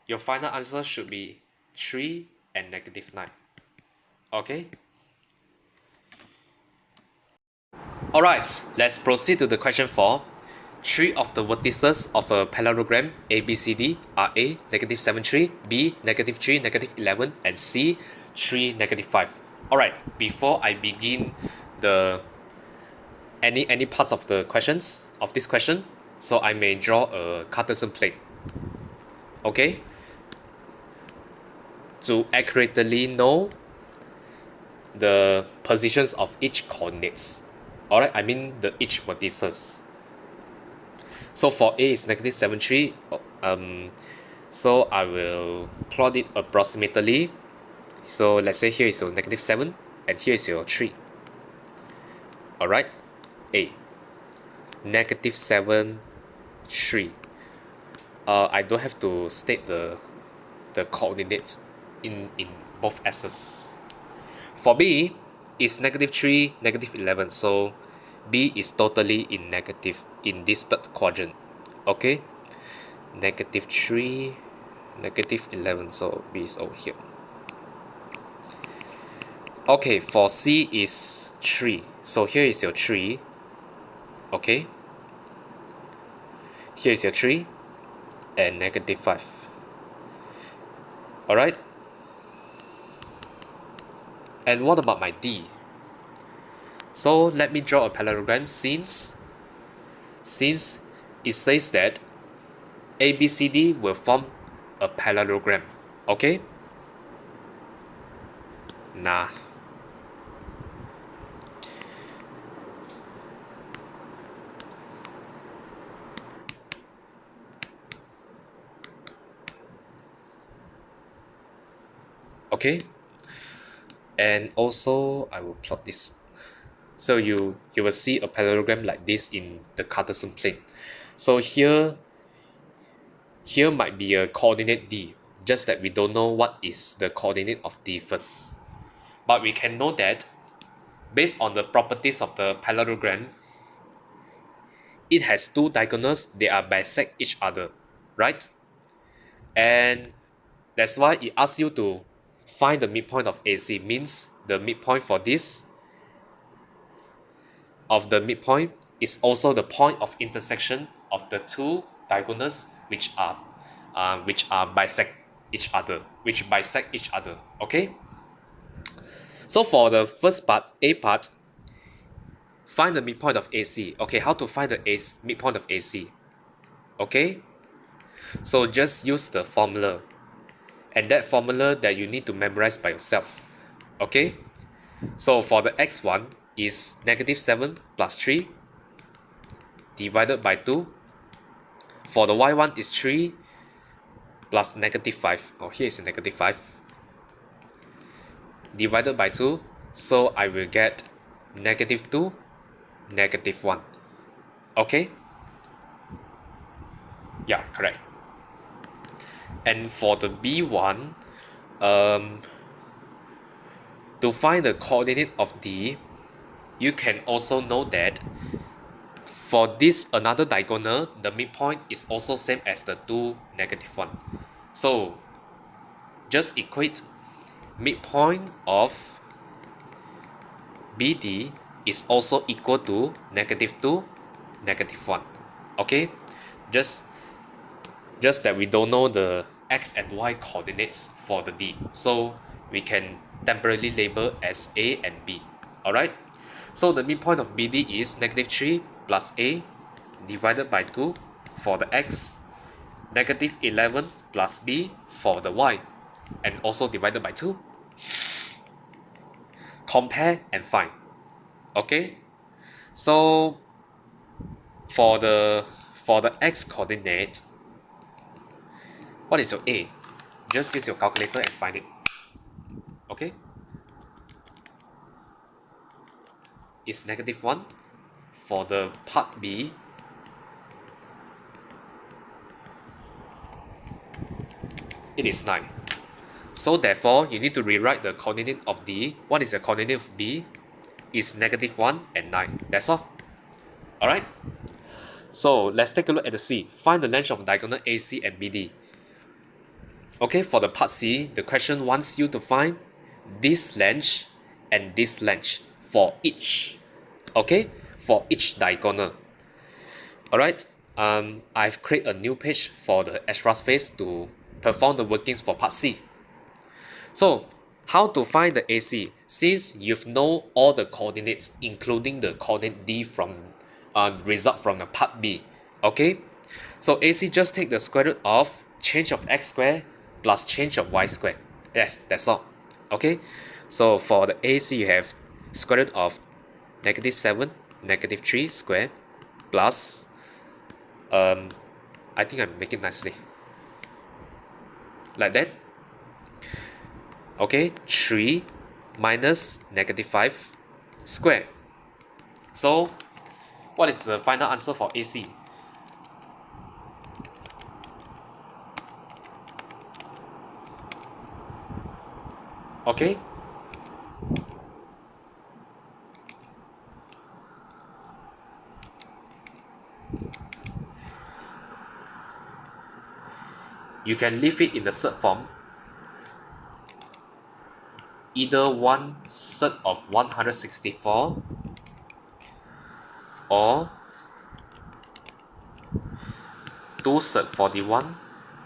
your final answer should be 3 and negative 9. Okay, alright, let's proceed to the question 4. Three of the vertices of a parallelogram ABCD are A, negative 7, 3, B, negative 3, negative 11, and C, 3, negative 5. Alright, before I begin the any parts of the questions of this question, so I may draw a Cartesian plane. Okay? To accurately know the positions of each coordinates. Alright, I mean the each vertices. So for A is negative 7, 3, so I will plot it approximately. So let's say here is your negative 7 and here is your 3. Alright, A, negative 7, 3. I don't have to state the coordinates in both S's. For B is negative 3, negative 11, so B is totally in negative in this third quadrant. Okay, negative 3, negative 11, so B is over here. Okay, for C is 3, so here is your 3. Okay, here is your 3 and negative 5. Alright, and what about my D? So let me draw a parallelogram since it says that ABCD will form a parallelogram. Okay? Nah. Okay? And also I will plot this. So you will see a parallelogram like this in the Cartesian plane. So here might be a coordinate D, just that we don't know what is the coordinate of D first. But we can know that based on the properties of the parallelogram, it has two diagonals, they are bisect each other, right? And that's why it asks you to find the midpoint of AC, means the midpoint for this of the midpoint is also the point of intersection of the two diagonals which are bisect each other, okay? So for the first part, A part, find the midpoint of AC. Okay, how to find the midpoint of AC? Okay, so just use the formula, and that formula that you need to memorize by yourself. Okay, so for the x1 is negative 7 plus 3 divided by 2. For the y1 is 3 plus negative 5. Oh, here is a negative 5 divided by 2. So I will get negative 2, negative 1. Okay? Yeah, correct. And for the B1, to find the coordinate of D, you can also know that for this another diagonal, the midpoint is also same as the 2, negative 1. So just equate midpoint of BD is also equal to negative 2, negative 1. Okay, just that we don't know the x and y coordinates for the D, so we can temporarily label as A and B. Alright, so the midpoint of BD is negative 3 plus A divided by 2 for the x, negative 11 plus B for the y, and also divided by 2. Compare and find. Okay, so for the x coordinate, what is your A? Just use your calculator and find it. Okay, it's negative 1. For the part B, it is 9. So therefore, you need to rewrite the coordinate of D. What is the coordinate of B? Is negative 1 and 9. That's all. Alright? So let's take a look at the C. Find the length of diagonal AC and BD. Okay, for the part C, the question wants you to find this length and this length for each. Okay? For each diagonal. Alright? I've created a new page for the extra space to perform the workings for part C. So how to find the AC? Since you've know all the coordinates, including the coordinate D from result from the part B, okay? So AC just take the square root of change of x squared plus change of y squared. Yes, that's all. Okay. So for the AC, you have square root of -7, -3 squared plus I think I make it nicely like that. Okay, 3 minus -5 squared. So what is the final answer for AC? Okay, you can leave it in the third form, either 1/3 of 164 or 2/3 41,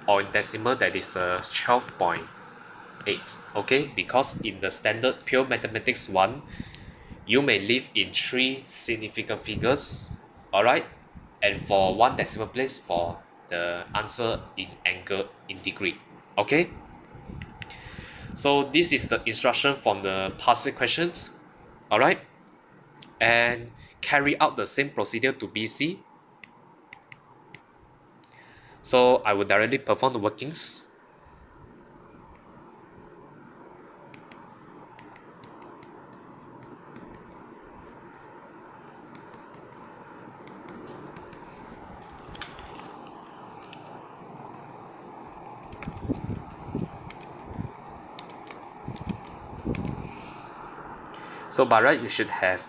or in decimal that is 12.8. Okay, because in the standard pure mathematics 1, you may live in 3 significant figures, alright, and for 1 decimal place for the answer in angle in degree. Okay, so this is the instruction from the past questions, alright, and carry out the same procedure to BC. So I will directly perform the workings. So by right, you should have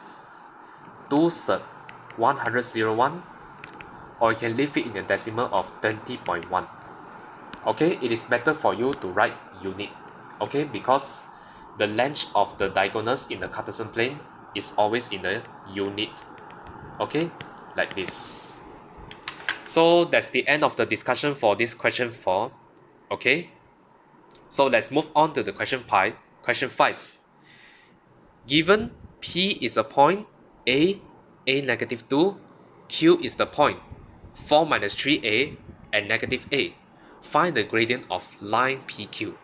2/3 101, or you can leave it in the decimal of 20.1. Okay, it is better for you to write unit, okay, because the length of the diagonals in the Cartesian plane is always in the unit, okay, like this. So that's the end of the discussion for this question 4. Okay, so let's move on to the question 5. Given P is a point, a -2, Q is the point, 4 minus 3a, and -a. Find the gradient of line PQ.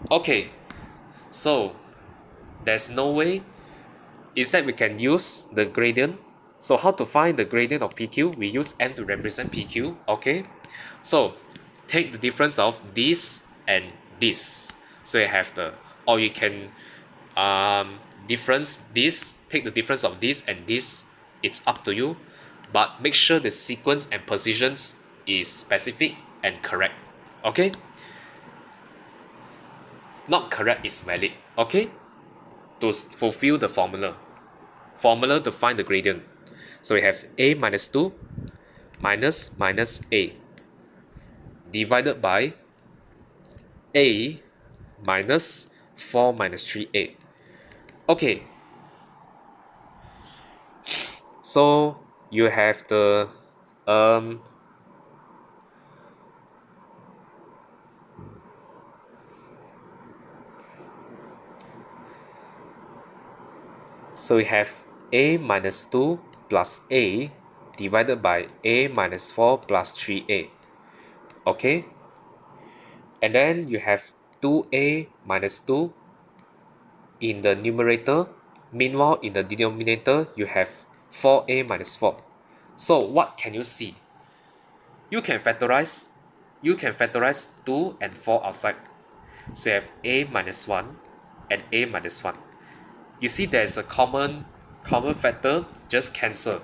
Okay, so there's no way. Instead, we can use the gradient. So how to find the gradient of PQ? We use n to represent PQ. Okay, so take the difference of this and this. So you have the, or you can difference this, take the difference of this and this. It's up to you, but make sure the sequence and positions is specific and correct. Okay, not correct is valid. Okay, to fulfill the formula to find the gradient. So we have a minus 2 minus a divided by a minus 4 minus 3a. Okay, so you have the so we have a minus 2 plus a divided by a minus 4 plus 3a. Okay, and then you have 2a minus 2 in the numerator. Meanwhile, in the denominator, you have 4a minus 4. So what can you see? You can factorize 2 and 4 outside. So you have a minus 1 and a minus 1. You see there's a common factor, just cancel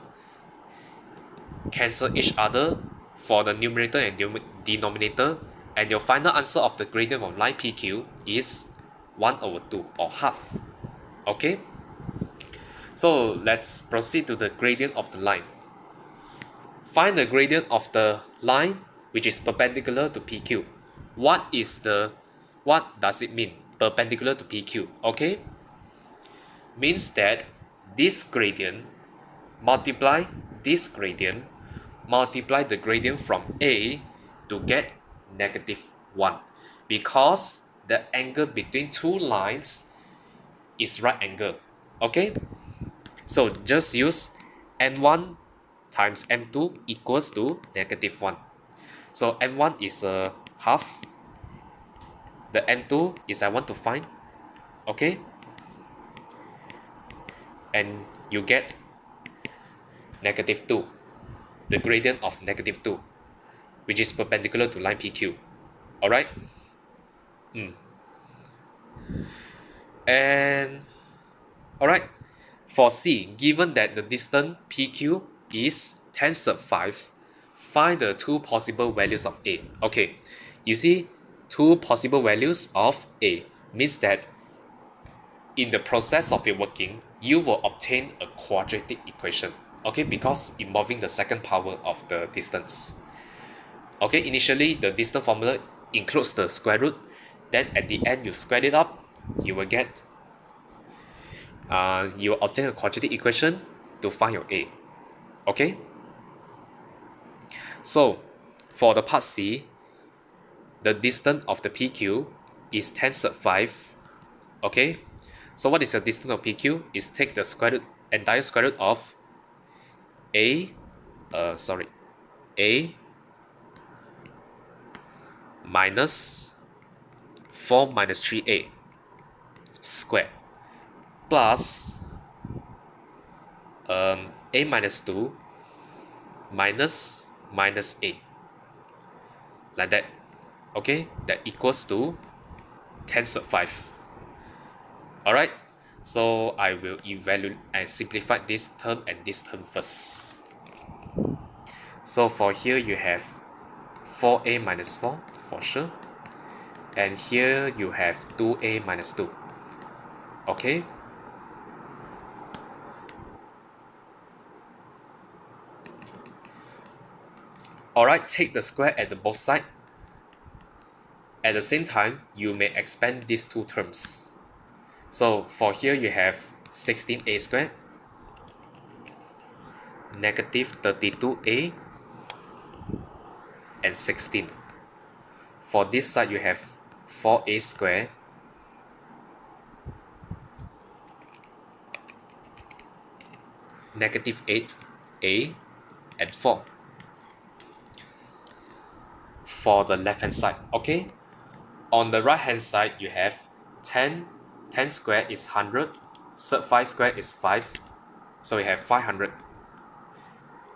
each other for the numerator and denominator, and your final answer of the gradient of line PQ is 1/2 or half. Okay, so let's proceed to the gradient of the line. Find the gradient of the line which is perpendicular to PQ. What does it mean? Perpendicular to PQ. Okay, means that this gradient multiply this gradient, multiply the gradient from A to get -1, because the angle between two lines is right angle. Okay, so just use n1 times m2 equals to -1. So m1 is a half, the m2 is I want to find. Okay, and you get -2, the gradient of -2, which is perpendicular to line PQ. Alright? And alright, for C, given that the distance PQ is 10 sub 5, find the two possible values of A. Okay, you see, two possible values of A means that in the process of your working, you will obtain a quadratic equation. Okay, because involving the second power of the distance. Okay, initially the distance formula includes the square root, then at the end you square it up, you will get you will obtain a quadratic equation to find your A. Okay, so for the part C, the distance of the PQ is 10 sub 5. Okay, so what is the distance of PQ? Is take the square root, entire square root of A minus 4 minus 3A squared plus A minus 2 minus A, like that. Okay, that equals to 10 sub 5. Alright, so I will evaluate and simplify this term and this term first. So for here you have 4A minus 4 for sure, and here you have 2A minus 2. Okay, alright, take the square at the both sides. At the same time, you may expand these two terms. So for here you have 16A squared negative 32A and 16. For this side you have 4A squared negative 8A and 4 for the left hand side. Okay, on the right hand side you have 10 squared is 100, sub 5 squared is 5, so we have 500.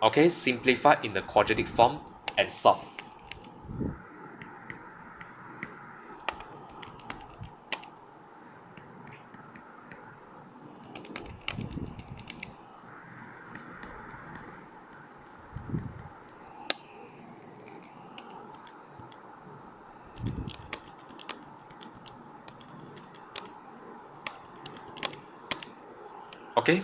Okay, simplify in the quadratic form and solve. Okay,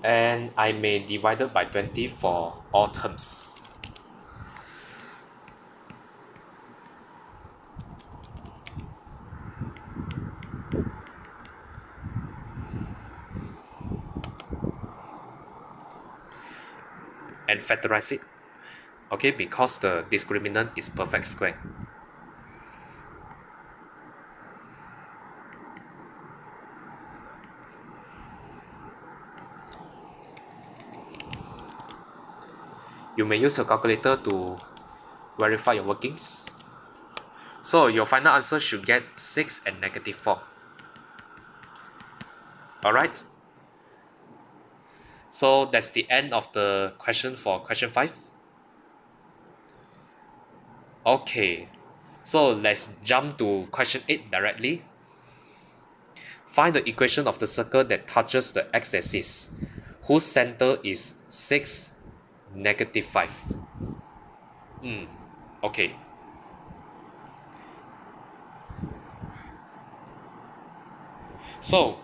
and I may divide it by 20 for all terms. And factorize it. Okay, because the discriminant is perfect square. You may use your calculator to verify your workings. So your final answer should get 6 and -4. Alright. So that's the end of the question for question 5. Okay. So let's jump to question 8 directly. Find the equation of the circle that touches the x-axis, whose center is 6, -5. Okay. So,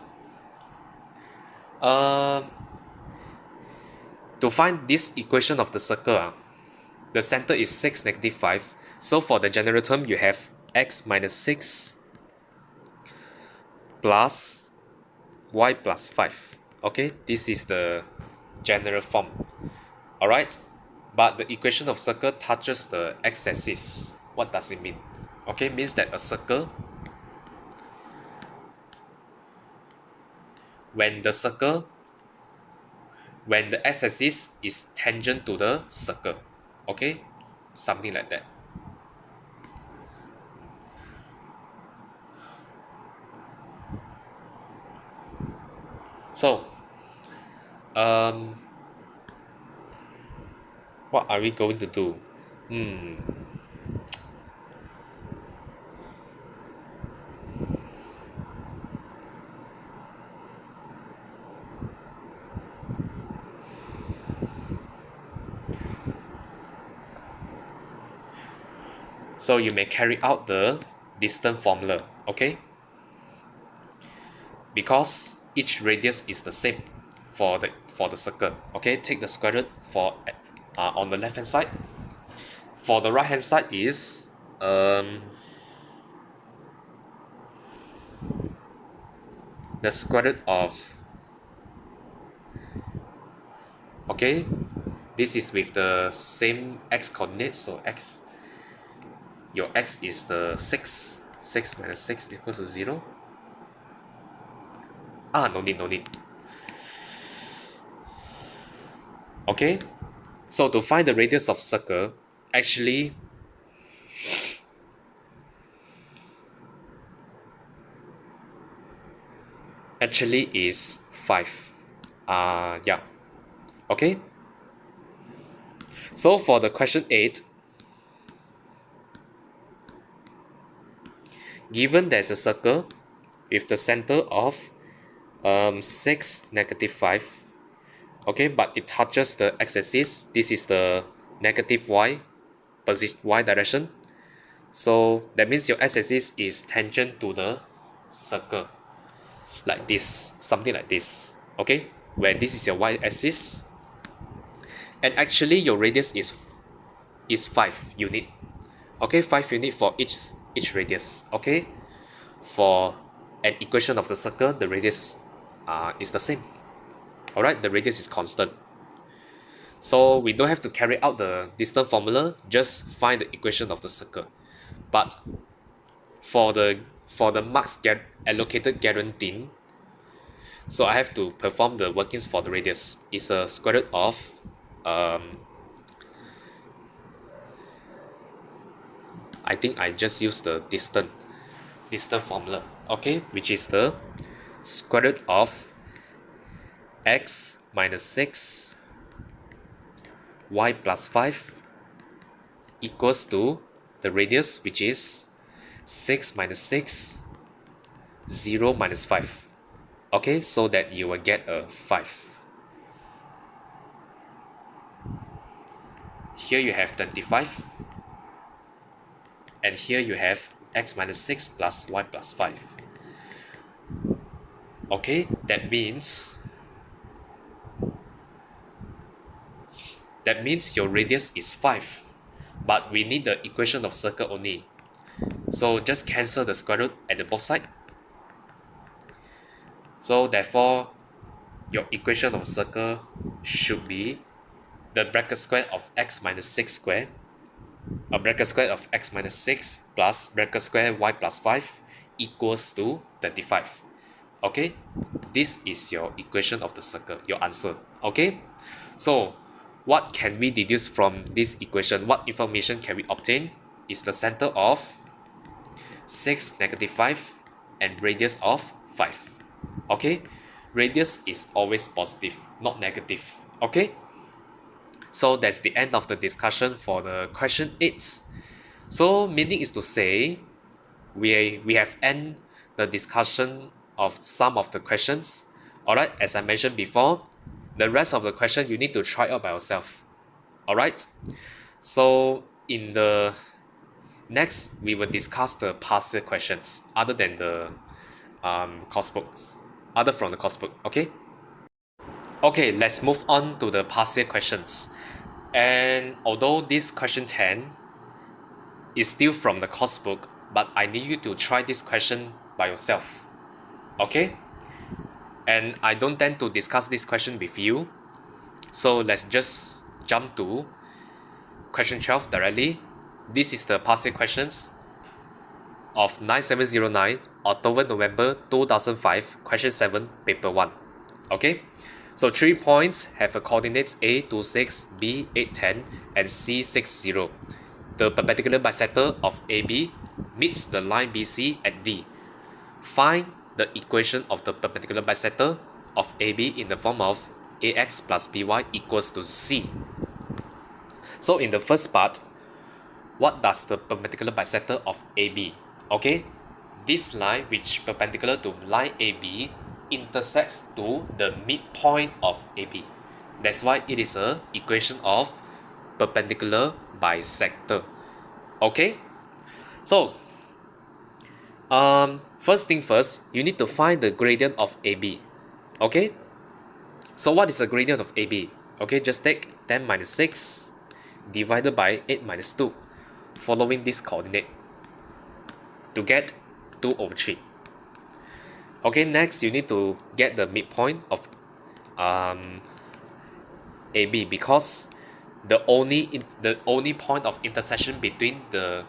to find this equation of the circle, the center is 6, -5. So for the general term, you have x minus 6 plus y plus 5. Okay, this is the general form. Alright, but the equation of circle touches the x-axis. What does it mean? Okay, means that a circle, when the circle, when the x-axis is tangent to the circle. Okay, something like that. So, um, what are we going to do? So you may carry out the distance formula, okay? Because each radius is the same for the circle. Okay, take the square root for on the left hand side. For the right hand side is the square root of, okay, this is with the same x coordinate, so x, your x is the 6. 6 minus 6 equals to 0. No need, no need. Okay, so to find the radius of circle, actually is 5. Yeah. Okay, so for the question 8, given there's a circle with the center of 6, -5, okay, but it touches the x-axis. This is the negative y direction. So that means your x-axis is tangent to the circle, like this, something like this, okay, where this is your y-axis, and actually your radius is 5 unit. Okay, 5 unit for each radius. Okay, for an equation of the circle, the radius is the same. Alright, the radius is constant. So we don't have to carry out the distance formula, just find the equation of the circle. But for the marks allocated guaranteed, so I have to perform the workings for the radius. It's a square root of I think I just use the distance formula, okay, which is the square root of x minus 6 y plus 5 equals to the radius, which is 6 minus 6, 0 minus 5. Okay, so that you will get a 5. Here you have 25, and here you have x minus 6 plus y plus 5. Okay, that means your radius is 5, but we need the equation of circle only. So just cancel the square root at the both side. So therefore, your equation of circle should be the bracket square of x minus 6 square, a bracket square of x minus 6 plus bracket square y plus 5 equals to 25. Okay, this is your equation of the circle, your answer. Okay, so what can we deduce from this equation? What information can we obtain? Is the center of 6, -5, and radius of 5. Okay, radius is always positive, not negative. Okay, so that's the end of the discussion for the question 8. So meaning is to say, we have end the discussion of some of the questions. Alright, as I mentioned before, the rest of the question you need to try out by yourself. Alright, so in the next we will discuss the past year questions other than the course books, other from the course book. Okay, let's move on to the past year questions. And although this question 10 is still from the course book, but I need you to try this question by yourself. Okay, And I don't tend to discuss this question with you. So let's just jump to question 12 directly. This is the past year questions of 9709, October, November 2005, question 7, paper 1. Okay, so 3 points have a coordinates A 26, B 810, and C 60. The perpendicular bisector of AB meets the line BC at D. Find the equation of the perpendicular bisector of AB in the form of AX plus BY equals to C. So in the first part, what does the perpendicular bisector of AB? Okay, this line which perpendicular to line AB intersects to the midpoint of AB. That's why it is a equation of perpendicular bisector. Okay, so first thing first, you need to find the gradient of AB. Okay, so what is the gradient of AB? Okay, just take 10 minus 6 divided by 8 minus 2, following this coordinate to get 2 over 3. Okay, next you need to get the midpoint of AB, because the only point of intersection between the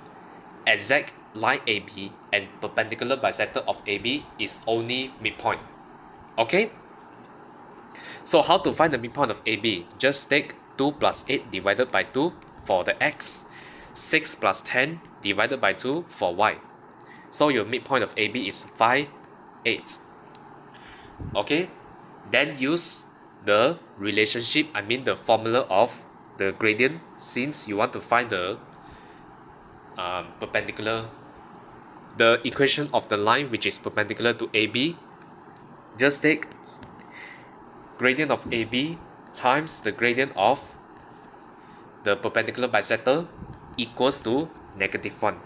exact line AB and perpendicular bisector of AB is only midpoint. Okay, so how to find the midpoint of AB? Just take 2 plus 8 divided by 2 for the x, 6 plus 10 divided by 2 for y. So your midpoint of AB is 5, 8. Okay, then use the relationship, the formula of the gradient, since you want to find the the equation of the line which is perpendicular to AB. Just take gradient of AB times the gradient of the perpendicular bisector equals to -1.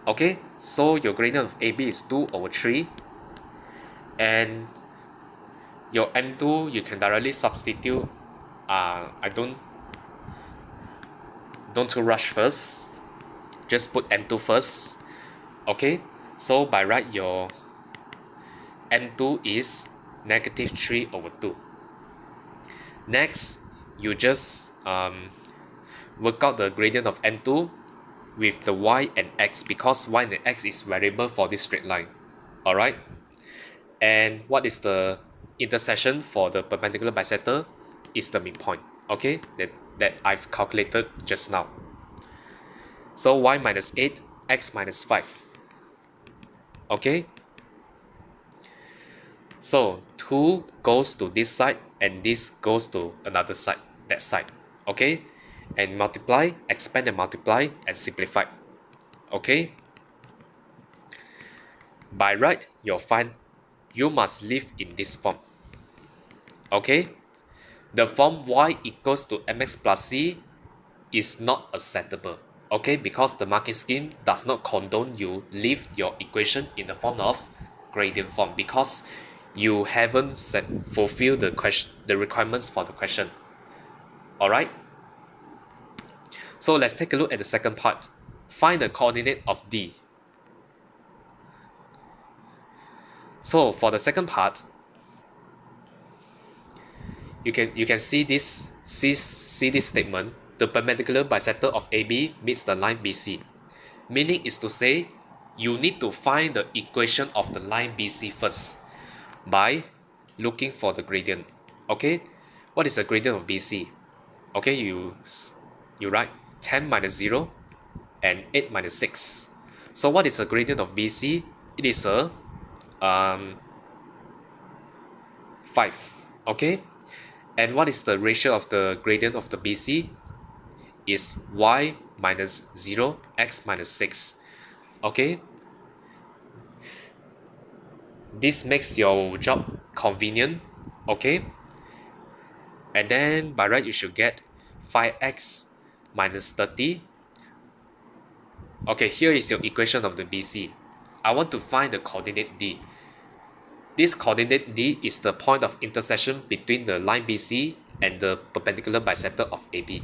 Okay, so your gradient of AB is 2 over 3, and your M2 you can directly substitute. I don't too rush first, just put M2 first. Okay, so by right your M2 is -3 over 2. Next, you just work out the gradient of M2 with the y and x, because y and x is variable for this straight line. Alright, and what is the intersection for the perpendicular bisector? Is the midpoint. Okay, that I've calculated just now. So y minus 8, x minus 5. Okay, so 2 goes to this side and this goes to another side, that side. Okay, and multiply, expand and multiply and simplify. Okay, by right you must live in this form. Okay, the form y equals to mx plus c is not acceptable. Okay, because the marking scheme does not condone you leave your equation in the form of gradient form, because you haven't fulfilled the requirements for the question. Alright, so let's take a look at the second part. Find the coordinate of D. So for the second part, you can see this statement. The perpendicular bisector of AB meets the line BC. Meaning is to say, you need to find the equation of the line BC first by looking for the gradient. Okay, what is the gradient of BC? Okay, you write 10 minus 0 and 8 minus 6. So what is the gradient of BC? It is a 5. Okay, and what is the ratio of the gradient of the BC? Is y minus 0, x minus 6. Okay, this makes your job convenient. Okay, and then by right you should get 5x minus 30. Okay, here is your equation of the BC. I want to find the coordinate D. This coordinate D is the point of intersection between the line BC and the perpendicular bisector of AB.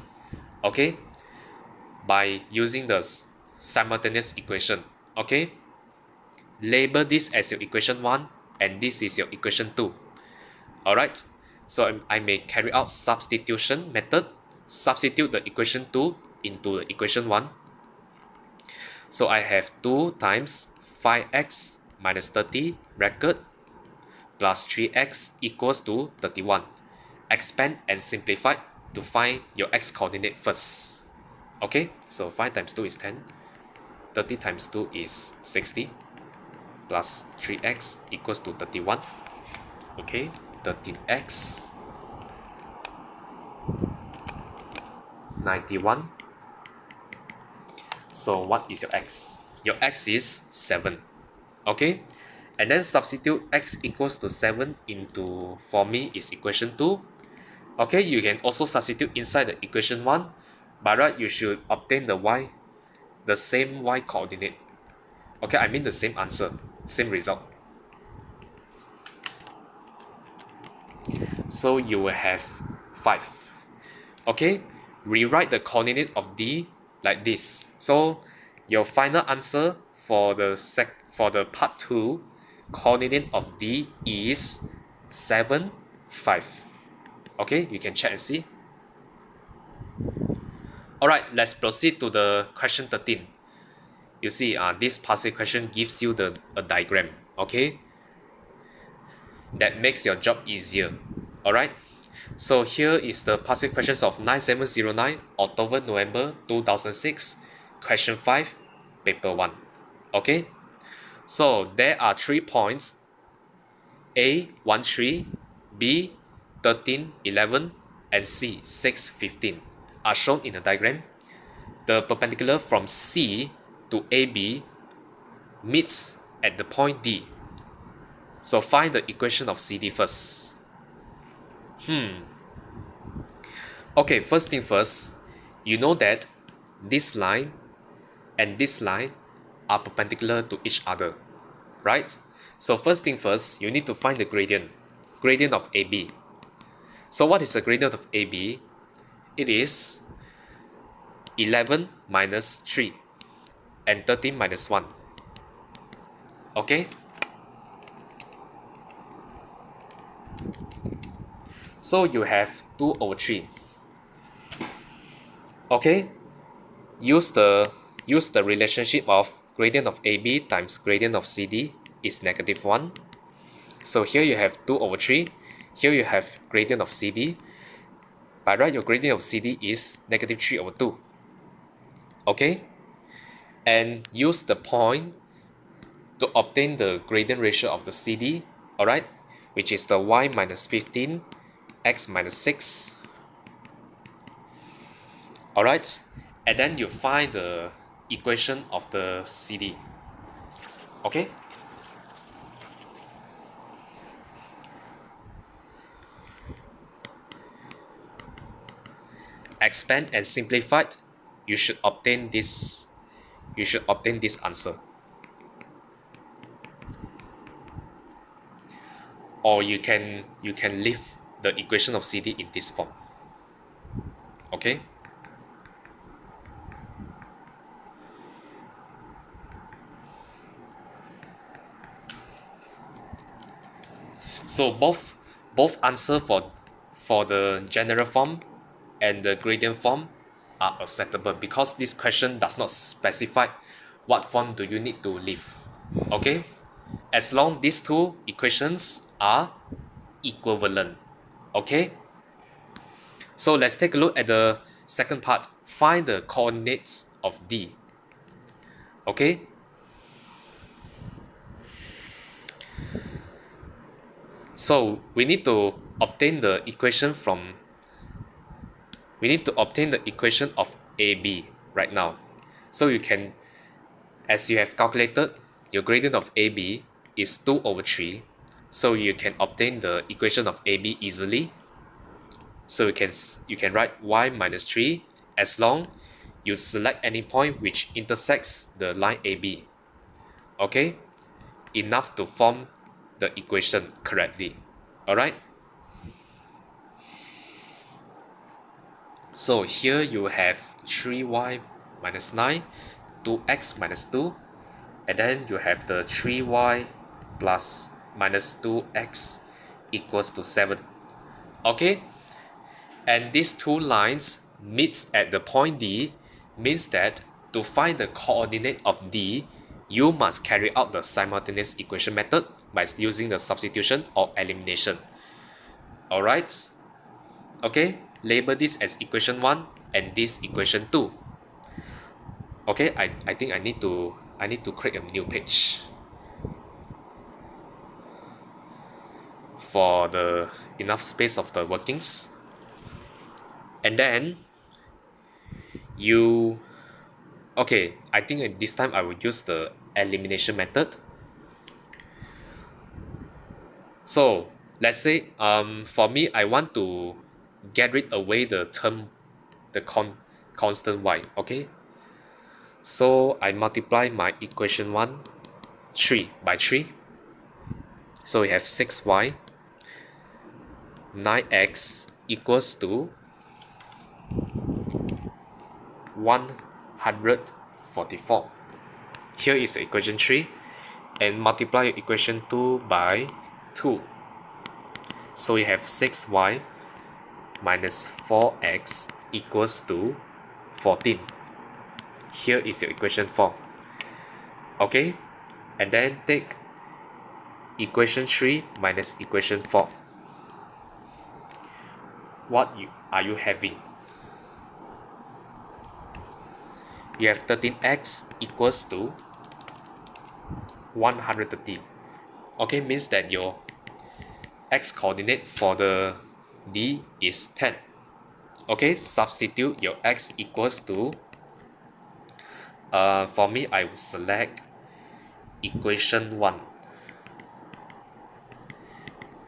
Okay, by using the simultaneous equation. Okay, label this as your equation 1 and this is your equation 2. Alright, so I may carry out substitution method, substitute the equation 2 into the equation 1. So I have 2 times 5x minus 30 bracket plus 3x equals to 31. Expand and simplify to find your x coordinate first. Okay, so 5 times 2 is 10. 30 times 2 is 60. Plus 3x equals to 31. Okay, 13x 91. So what is your x? Your x is 7. Okay, and then substitute x equals to 7 into, for me, is equation 2. Okay, you can also substitute inside the equation 1, but right, you should obtain the y, the same y coordinate. Okay, I mean the same answer, same result. So you will have 5. Okay, rewrite the coordinate of D like this. So your final answer for the part 2, coordinate of D is 7, 5. Okay, you can check and see. Alright, let's proceed to the question 13. You see, this passage question gives you a diagram, okay? That makes your job easier. Alright? So here is the passage questions of 9709, October, November 2006, question 5, paper 1. Okay? So there are 3 points, A 13, B 13, 11, and C 6, 15 are shown in the diagram. The perpendicular from C to AB meets at the point D. So find the equation of CD first. Okay, first thing first, you know that this line and this line are perpendicular to each other, right? So first thing first, you need to find the gradient of AB. So what is the gradient of AB? It is 11 minus 3 and 13 minus 1. Okay? So you have 2 over 3. Okay? Use the relationship of gradient of AB times gradient of CD is -1. So here you have 2 over 3. Here you have gradient of CD. By right, your gradient of CD is -3 over 2. Okay? And use the point to obtain the gradient ratio of the CD, alright? Which is the y minus 15, x minus 6. Alright? And then you find the equation of the CD. Okay? Expand and simplify, you should obtain this answer. Or you can leave the equation of CD in this form. Okay? So both answer for the general form and the gradient form are acceptable because this question does not specify what form do you need to leave. Okay? As long these two equations are equivalent. Okay? So let's take a look at the second part. Find the coordinates of D. Okay? So we need to obtain the equation of AB right now. So you can, as you have calculated, your gradient of AB is 2 over 3. So you can obtain the equation of AB easily. So you can write y minus 3 as long you select any point which intersects the line AB. Okay? Enough to form the equation correctly. Alright? So here you have 3y minus 9, 2x minus 2, and then you have the 3y plus minus 2x equals to 7. Okay, and these two lines meets at the point D means that to find the coordinate of D, you must carry out the simultaneous equation method by using the substitution or elimination. Alright, okay, label this as equation 1 and this equation 2. Okay, I think I need to create a new page for the enough space of the workings. And then you, okay, I think this time I will use the elimination method. So let's say for me I want to get rid away the term, the constant y. Okay, so I multiply my equation 1 3 by 3, so we have 6y 9x equals to 144. Here is equation 3, and multiply equation 2 by 2, so we have 6y minus 4x equals to 14. Here is your equation 4. Okay, and then take equation 3 minus equation 4. What are you having? You have 13x equals to 130. Okay, means that your x coordinate for the D is 10. Okay, substitute your x equals to, for me I will select equation 1.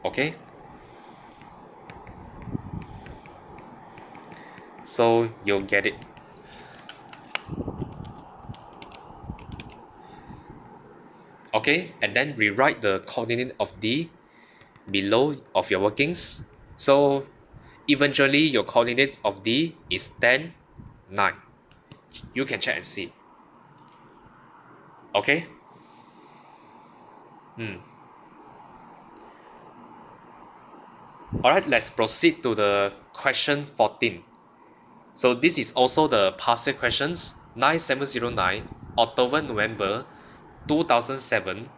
Okay, so you'll get it. Okay, and then rewrite the coordinate of D below of your workings. So eventually your coordinates of D is 10, 9. You can check and see. Okay. Alright, let's proceed to the question 14. So this is also the past year questions, 9709, October, November 2007,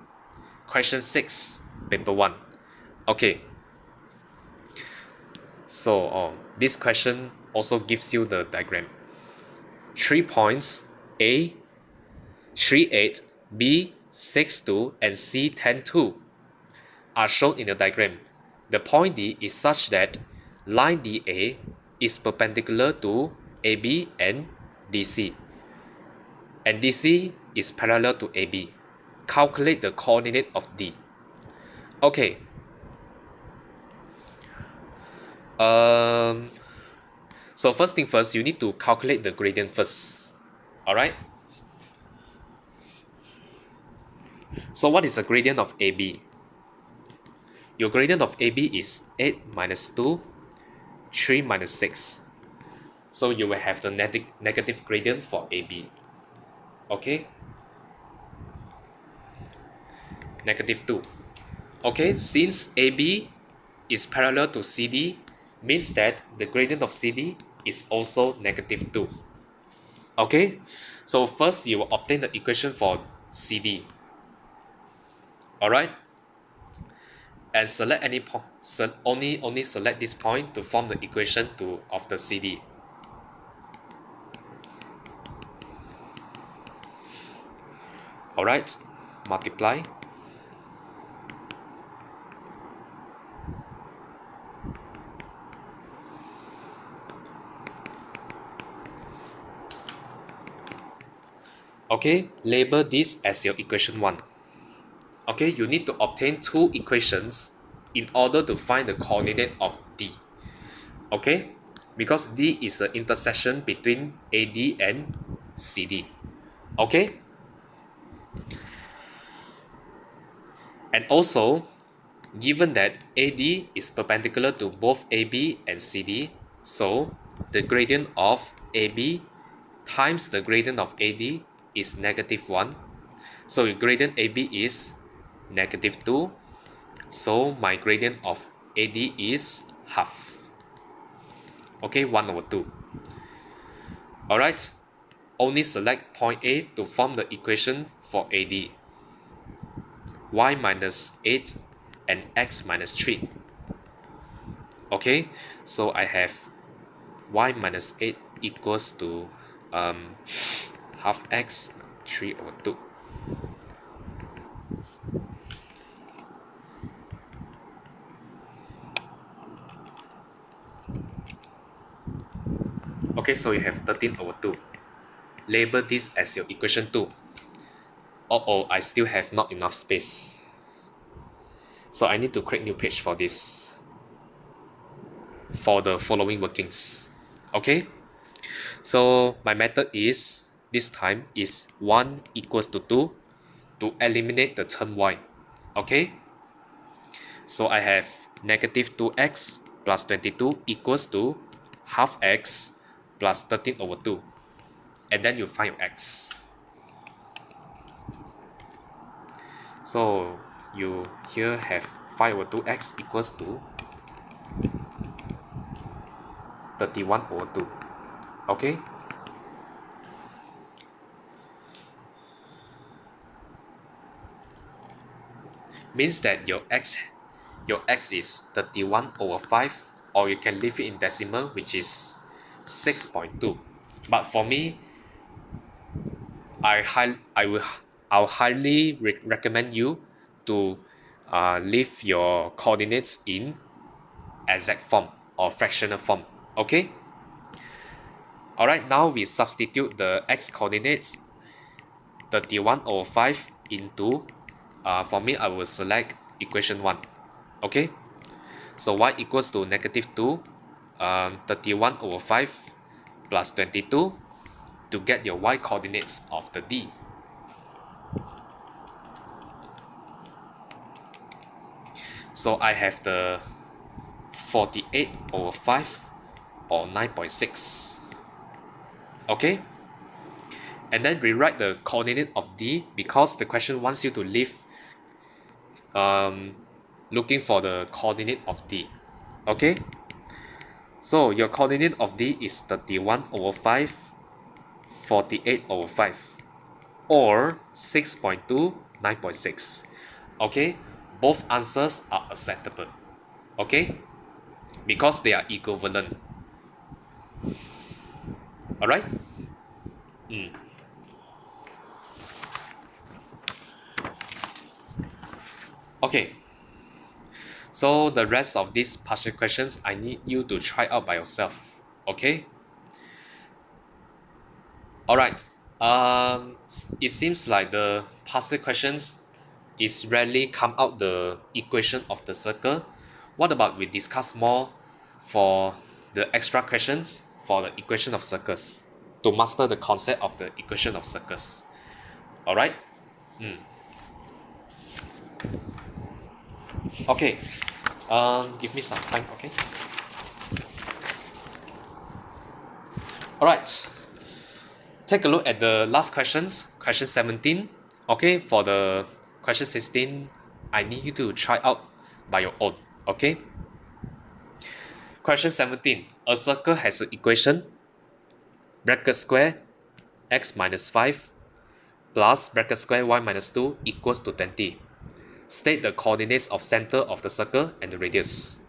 question 6, paper 1. Okay. So this question also gives you the diagram. 3 points A, 3, 8, B, 6, 2, and C, 10, 2 are shown in the diagram. The point D is such that line DA is perpendicular to AB and DC, and DC is parallel to AB. Calculate the coordinate of D. Okay. So first thing first, you need to calculate the gradient first. Alright? So what is the gradient of AB? Your gradient of AB is 8 minus 2, 3 minus 6. So you will have the negative gradient for AB. Okay? Negative 2. Okay, since AB is parallel to CD, means that the gradient of CD is also negative 2. Okay, so first you will obtain the equation for CD. Alright, and select any point, only select this point to form the equation of the CD. Alright, multiply. Okay, label this as your equation 1. Okay, you need to obtain two equations in order to find the coordinate of D. Okay, because D is the intersection between AD and CD. Okay, and also given that AD is perpendicular to both AB and CD, so the gradient of AB times the gradient of AD is negative 1. So gradient AB is negative 2. So my gradient of AD is half. Okay, 1 over 2. Alright, only select point A to form the equation for AD. Y minus 8 and x minus 3. Okay, so I have y minus 8 equals to half x 3 over 2. Okay, so you have 13 over 2. Label this as your equation 2. Uh-oh, I still have not enough space. So I need to create new page for this. For the following workings. Okay? So my method is, this time is 1 equals to 2 to eliminate the term y. Okay? So I have negative 2x plus 22 equals to half x plus 13 over 2. And then you find your x. So you here have 5 over 2x equals to 31 over 2. Okay? Means that your x is 31 over 5, or you can leave it in decimal, which is 6.2. But for me, I'll highly recommend you to leave your coordinates in exact form or fractional form. Okay? Alright, now we substitute the x coordinates 31 over 5 into, for me, I will select equation 1. Okay? So y equals to negative 2, 31 over 5 plus 22 to get your y coordinates of the D. So I have the 48 over 5 or 9.6. Okay? And then rewrite the coordinate of D because the question wants you to leave looking for the coordinate of D. Okay? So your coordinate of D is 31 over 5, 48 over 5, or 6.2, 9.6. Okay? Both answers are acceptable. Okay? Because they are equivalent. Alright? Okay. So the rest of these partial questions, I need you to try out by yourself. Okay? Alright. It seems like the partial questions is rarely come out the equation of the circle. What about we discuss more for the extra questions for the equation of circles to master the concept of the equation of circles. Alright? Okay. Give me some time, okay? Alright. Take a look at the last questions, question 17. Okay, for the question 16, I need you to try out by your own. Okay? Question 17. A circle has an equation bracket square x minus 5 plus bracket square y minus 2 equals to 20. State the coordinates of center of the circle and the radius.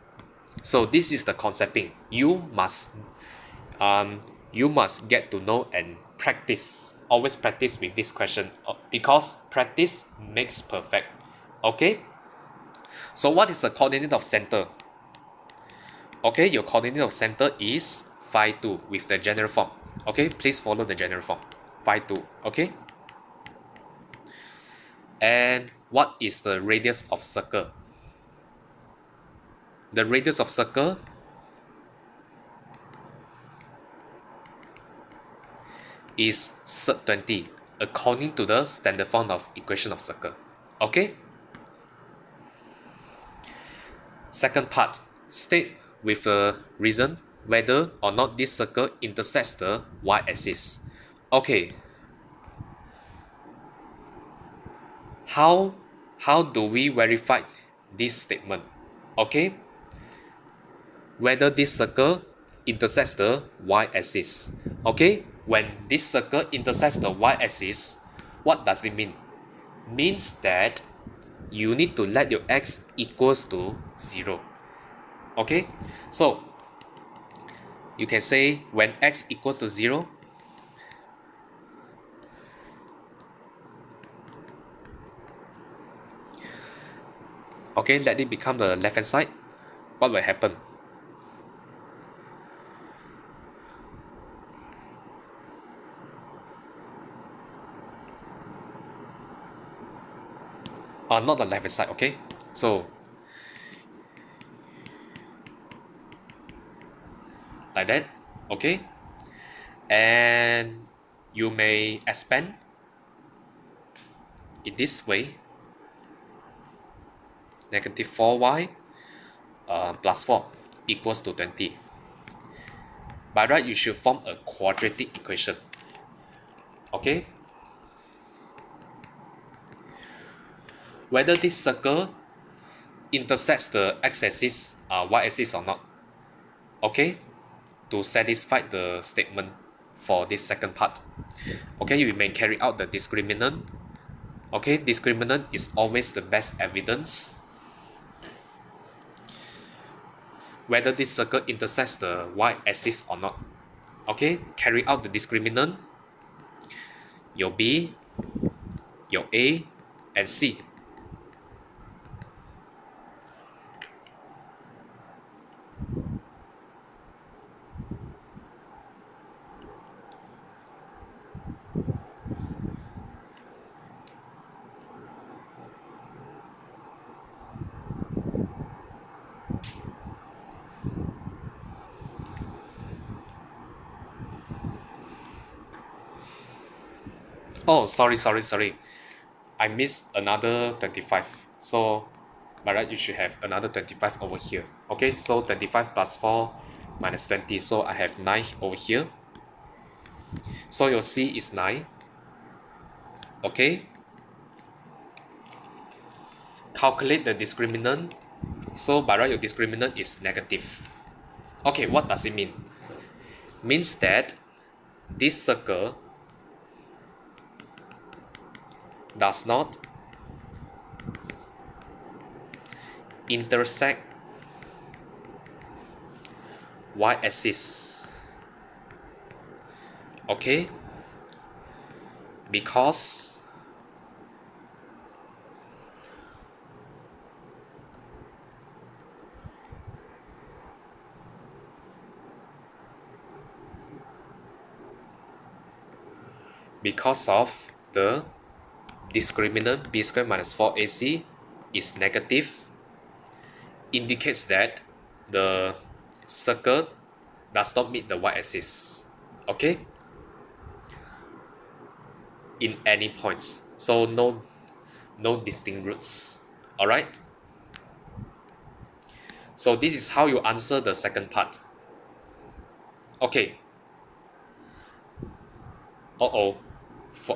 So this is the concepting. You must get to know and practice. Always practice with this question because practice makes perfect. Okay? So what is the coordinate of center? Okay, your coordinate of center is phi 2 with the general form. Okay, please follow the general form. Phi 2. Okay? And what is the radius of circle? The radius of circle is sub 20 according to the standard form of equation of circle. Okay? Second part, state with a reason whether or not this circle intersects the y-axis. Okay. How do we verify this statement? Okay. whether this circle intersects the y-axis. Okay, when this circle intersects the y-axis, what does it mean? Means that you need to let your x equals to 0. Okay, so you can say when x equals to 0, okay, let it become the left hand side. What will happen? Not the left hand side, okay? So like that, okay? And you may expand in this way, negative 4y plus 4 equals to 20. By right, you should form a quadratic equation. Okay? Whether this circle intersects the x-axis, y-axis or not. Okay? To satisfy the statement for this second part. Okay, we may carry out the discriminant. Okay, discriminant is always the best evidence whether this circle intersects the y-axis or not. Okay, carry out the discriminant, your B, your A, and C. Oh, sorry. I missed another 25. So, by right, you should have another 25 over here. Okay, so 25 plus 4 minus 20. So, I have 9 over here. So, your C is 9. Okay. Calculate the discriminant. So, by right, your discriminant is negative. Okay, what does it mean? Means that this circle does not intersect y-axis. Okay, because of the discriminant b squared minus 4ac is negative, indicates that the circle does not meet the y-axis. Okay, in any points, so no distinct roots. All right, so this is how you answer the second part. Okay.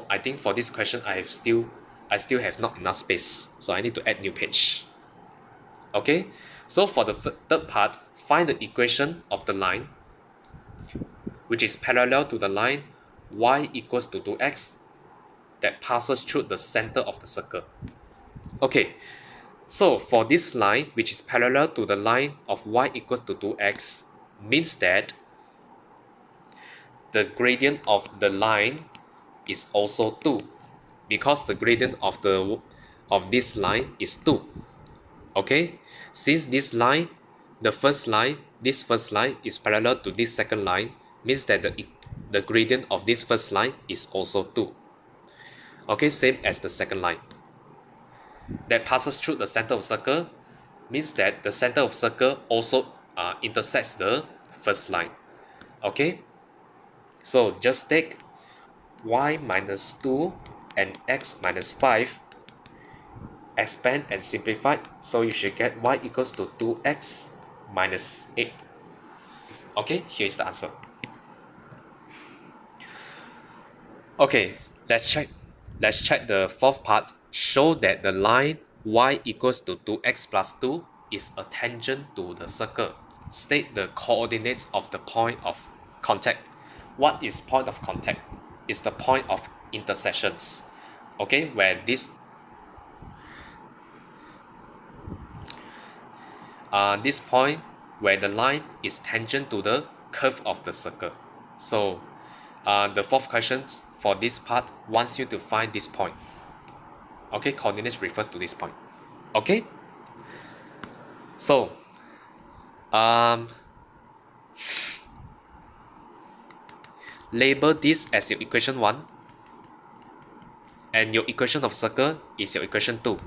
I think for this question I still have not enough space, so I need to add new page. Okay, so for the third part, find the equation of the line which is parallel to the line y equals to 2x that passes through the center of the circle. Okay, so for this line which is parallel to the line of y equals to 2x means that the gradient of the line is also 2, because the gradient of this line is 2. Okay, since this line, this first line is parallel to this second line, means that the gradient of this first line is also 2. Okay, same as the second line that passes through the center of circle, means that the center of circle also intersects the first line. Okay, so just take y minus 2 and x minus 5, expand and simplify, so you should get y equals to 2x minus 8. Okay, here is the answer. Okay, let's check the fourth part. Show that the line y equals to 2x plus 2 is a tangent to the circle. state the coordinates of the point of contact. What is point of contact? It's the point of intersections. Okay, where this point where the line is tangent to the curve of the circle. So the fourth question for this part wants you to find this point. Okay, coordinates refers to this point. Okay, so label this as your equation 1, and your equation of circle is your equation 2.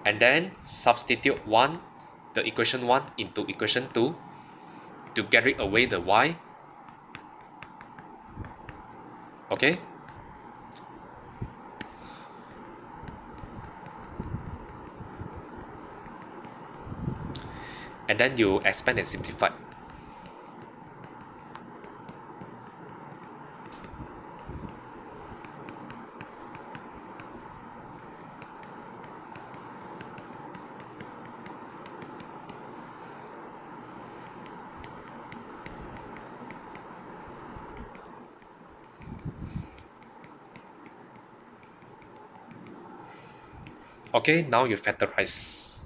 And then substitute the equation 1 into equation 2 to get rid away the y. Okay, and then you expand and simplify. Okay, now you factorize.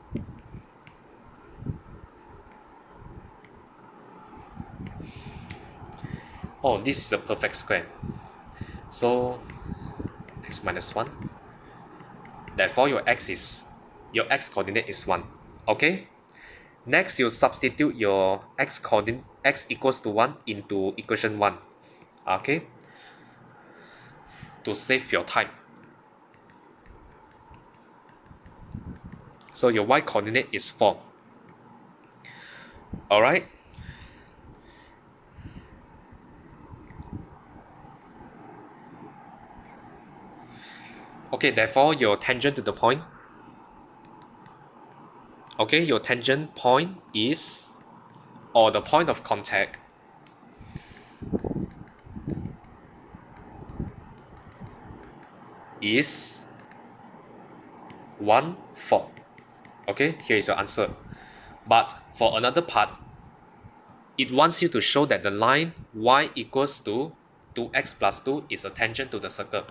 Oh, this is a perfect square. So x minus 1. Therefore, your x coordinate is 1. Okay? Next, you substitute your x coordinate x equals to 1 into equation 1. Okay? To save your time. So your y coordinate is 4. Alright? Okay, therefore your tangent to the point. Okay, your tangent point is, or the point of contact, is 1, 4. Okay, here is your answer. But for another part, it wants you to show that the line y equals to 2x plus 2 is a tangent to the circle.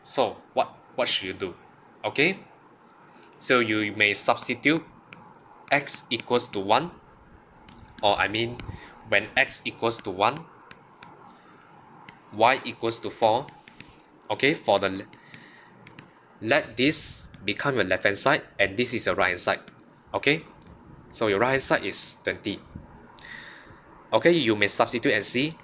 So what should you do? Okay, so you may substitute x equals to 1, or I mean when x equals to 1, y equals to 4. Okay, for the let this become your left hand side and this is your right hand side. Okay, so your right hand side is 20. Okay, you may substitute and see.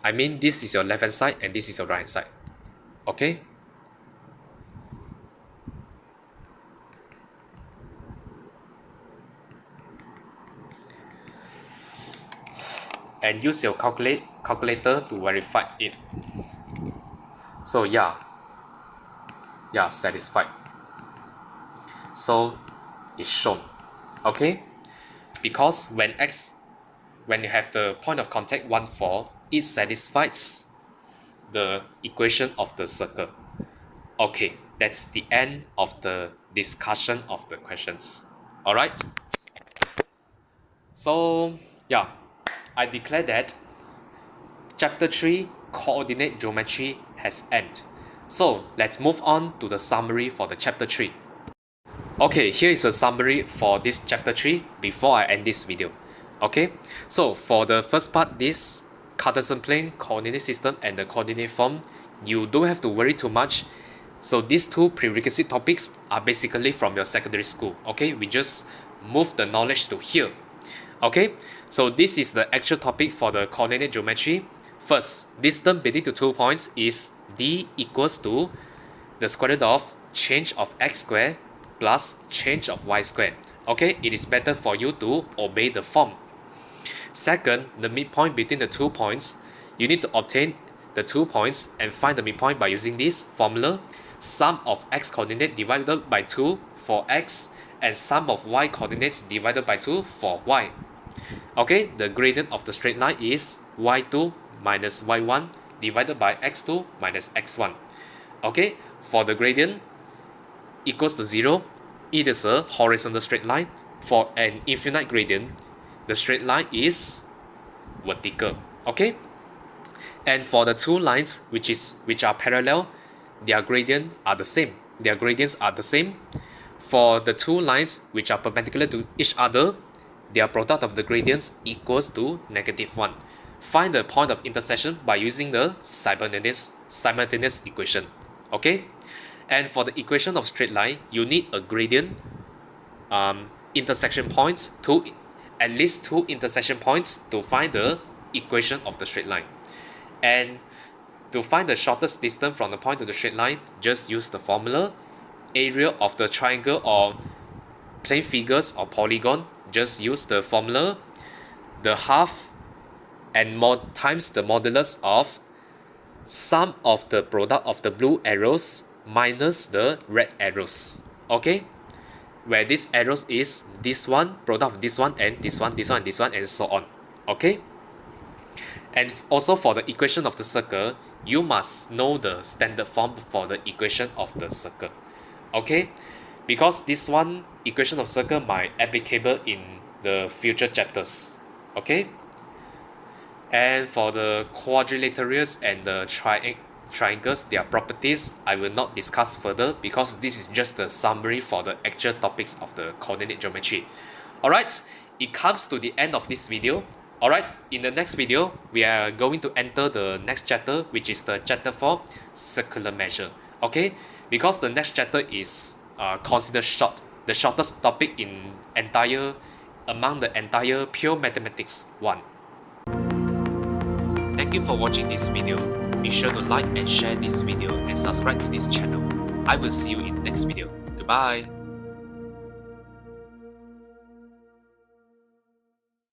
I mean, this is your left hand side and this is your right hand side. Okay, and use your calculator to verify it. So yeah, satisfied. So it's shown. Okay, because when you have the point of contact 1, 4, it satisfies the equation of the circle. Okay, that's the end of the discussion of the questions. Alright, so yeah, I declare that chapter 3 coordinate geometry has ended. So let's move on to the summary for the chapter 3. Okay, here is a summary for this chapter 3 before I end this video. Okay, so for the first part, this Cartesian plane, coordinate system, and the coordinate form, you don't have to worry too much. So these two prerequisite topics are basically from your secondary school. Okay, we just move the knowledge to here. Okay, so this is the actual topic for the coordinate geometry. First, distance between the 2 points is d equals to the square root of change of x squared plus change of y squared. Okay, it is better for you to obey the form. Second, the midpoint between the 2 points, you need to obtain the 2 points and find the midpoint by using this formula: sum of x coordinate divided by 2 for x and sum of y coordinates divided by 2 for y. Okay, the gradient of the straight line is y2 minus y1 divided by x2 minus x1. Okay, for the gradient equals to 0, it is a horizontal straight line. For an infinite gradient, the straight line is vertical. Okay, and for the two lines which are parallel, their gradients are the same. For the two lines which are perpendicular to each other, their product of the gradients equals to -1. Find the point of intersection by using the simultaneous equation. Okay, and for the equation of straight line, you need a gradient intersection points, at least two intersection points to find the equation of the straight line. And to find the shortest distance from the point to the straight line, just use the formula. Area of the triangle or plane figures or polygon, just use the formula, the half and more times the modulus of sum of the product of the blue arrows minus the red arrows. Okay, where this arrows is this one, product of this one, and this one, this one, and this one, and so on. Okay, and also for the equation of the circle, you must know the standard form for the equation of the circle. Okay, because this one equation of circle might applicable in the future chapters. Okay, and for the quadrilaterals and the triangles, their properties, I will not discuss further because this is just the summary for the actual topics of the coordinate geometry. Alright, it comes to the end of this video. Alright, in the next video, we are going to enter the next chapter, which is the chapter for circular measure. Okay, because the next chapter is considered short, the shortest topic among the entire pure mathematics 1. Thank you for watching this video. Be sure to like and share this video and subscribe to this channel. I will see you in the next video. Goodbye.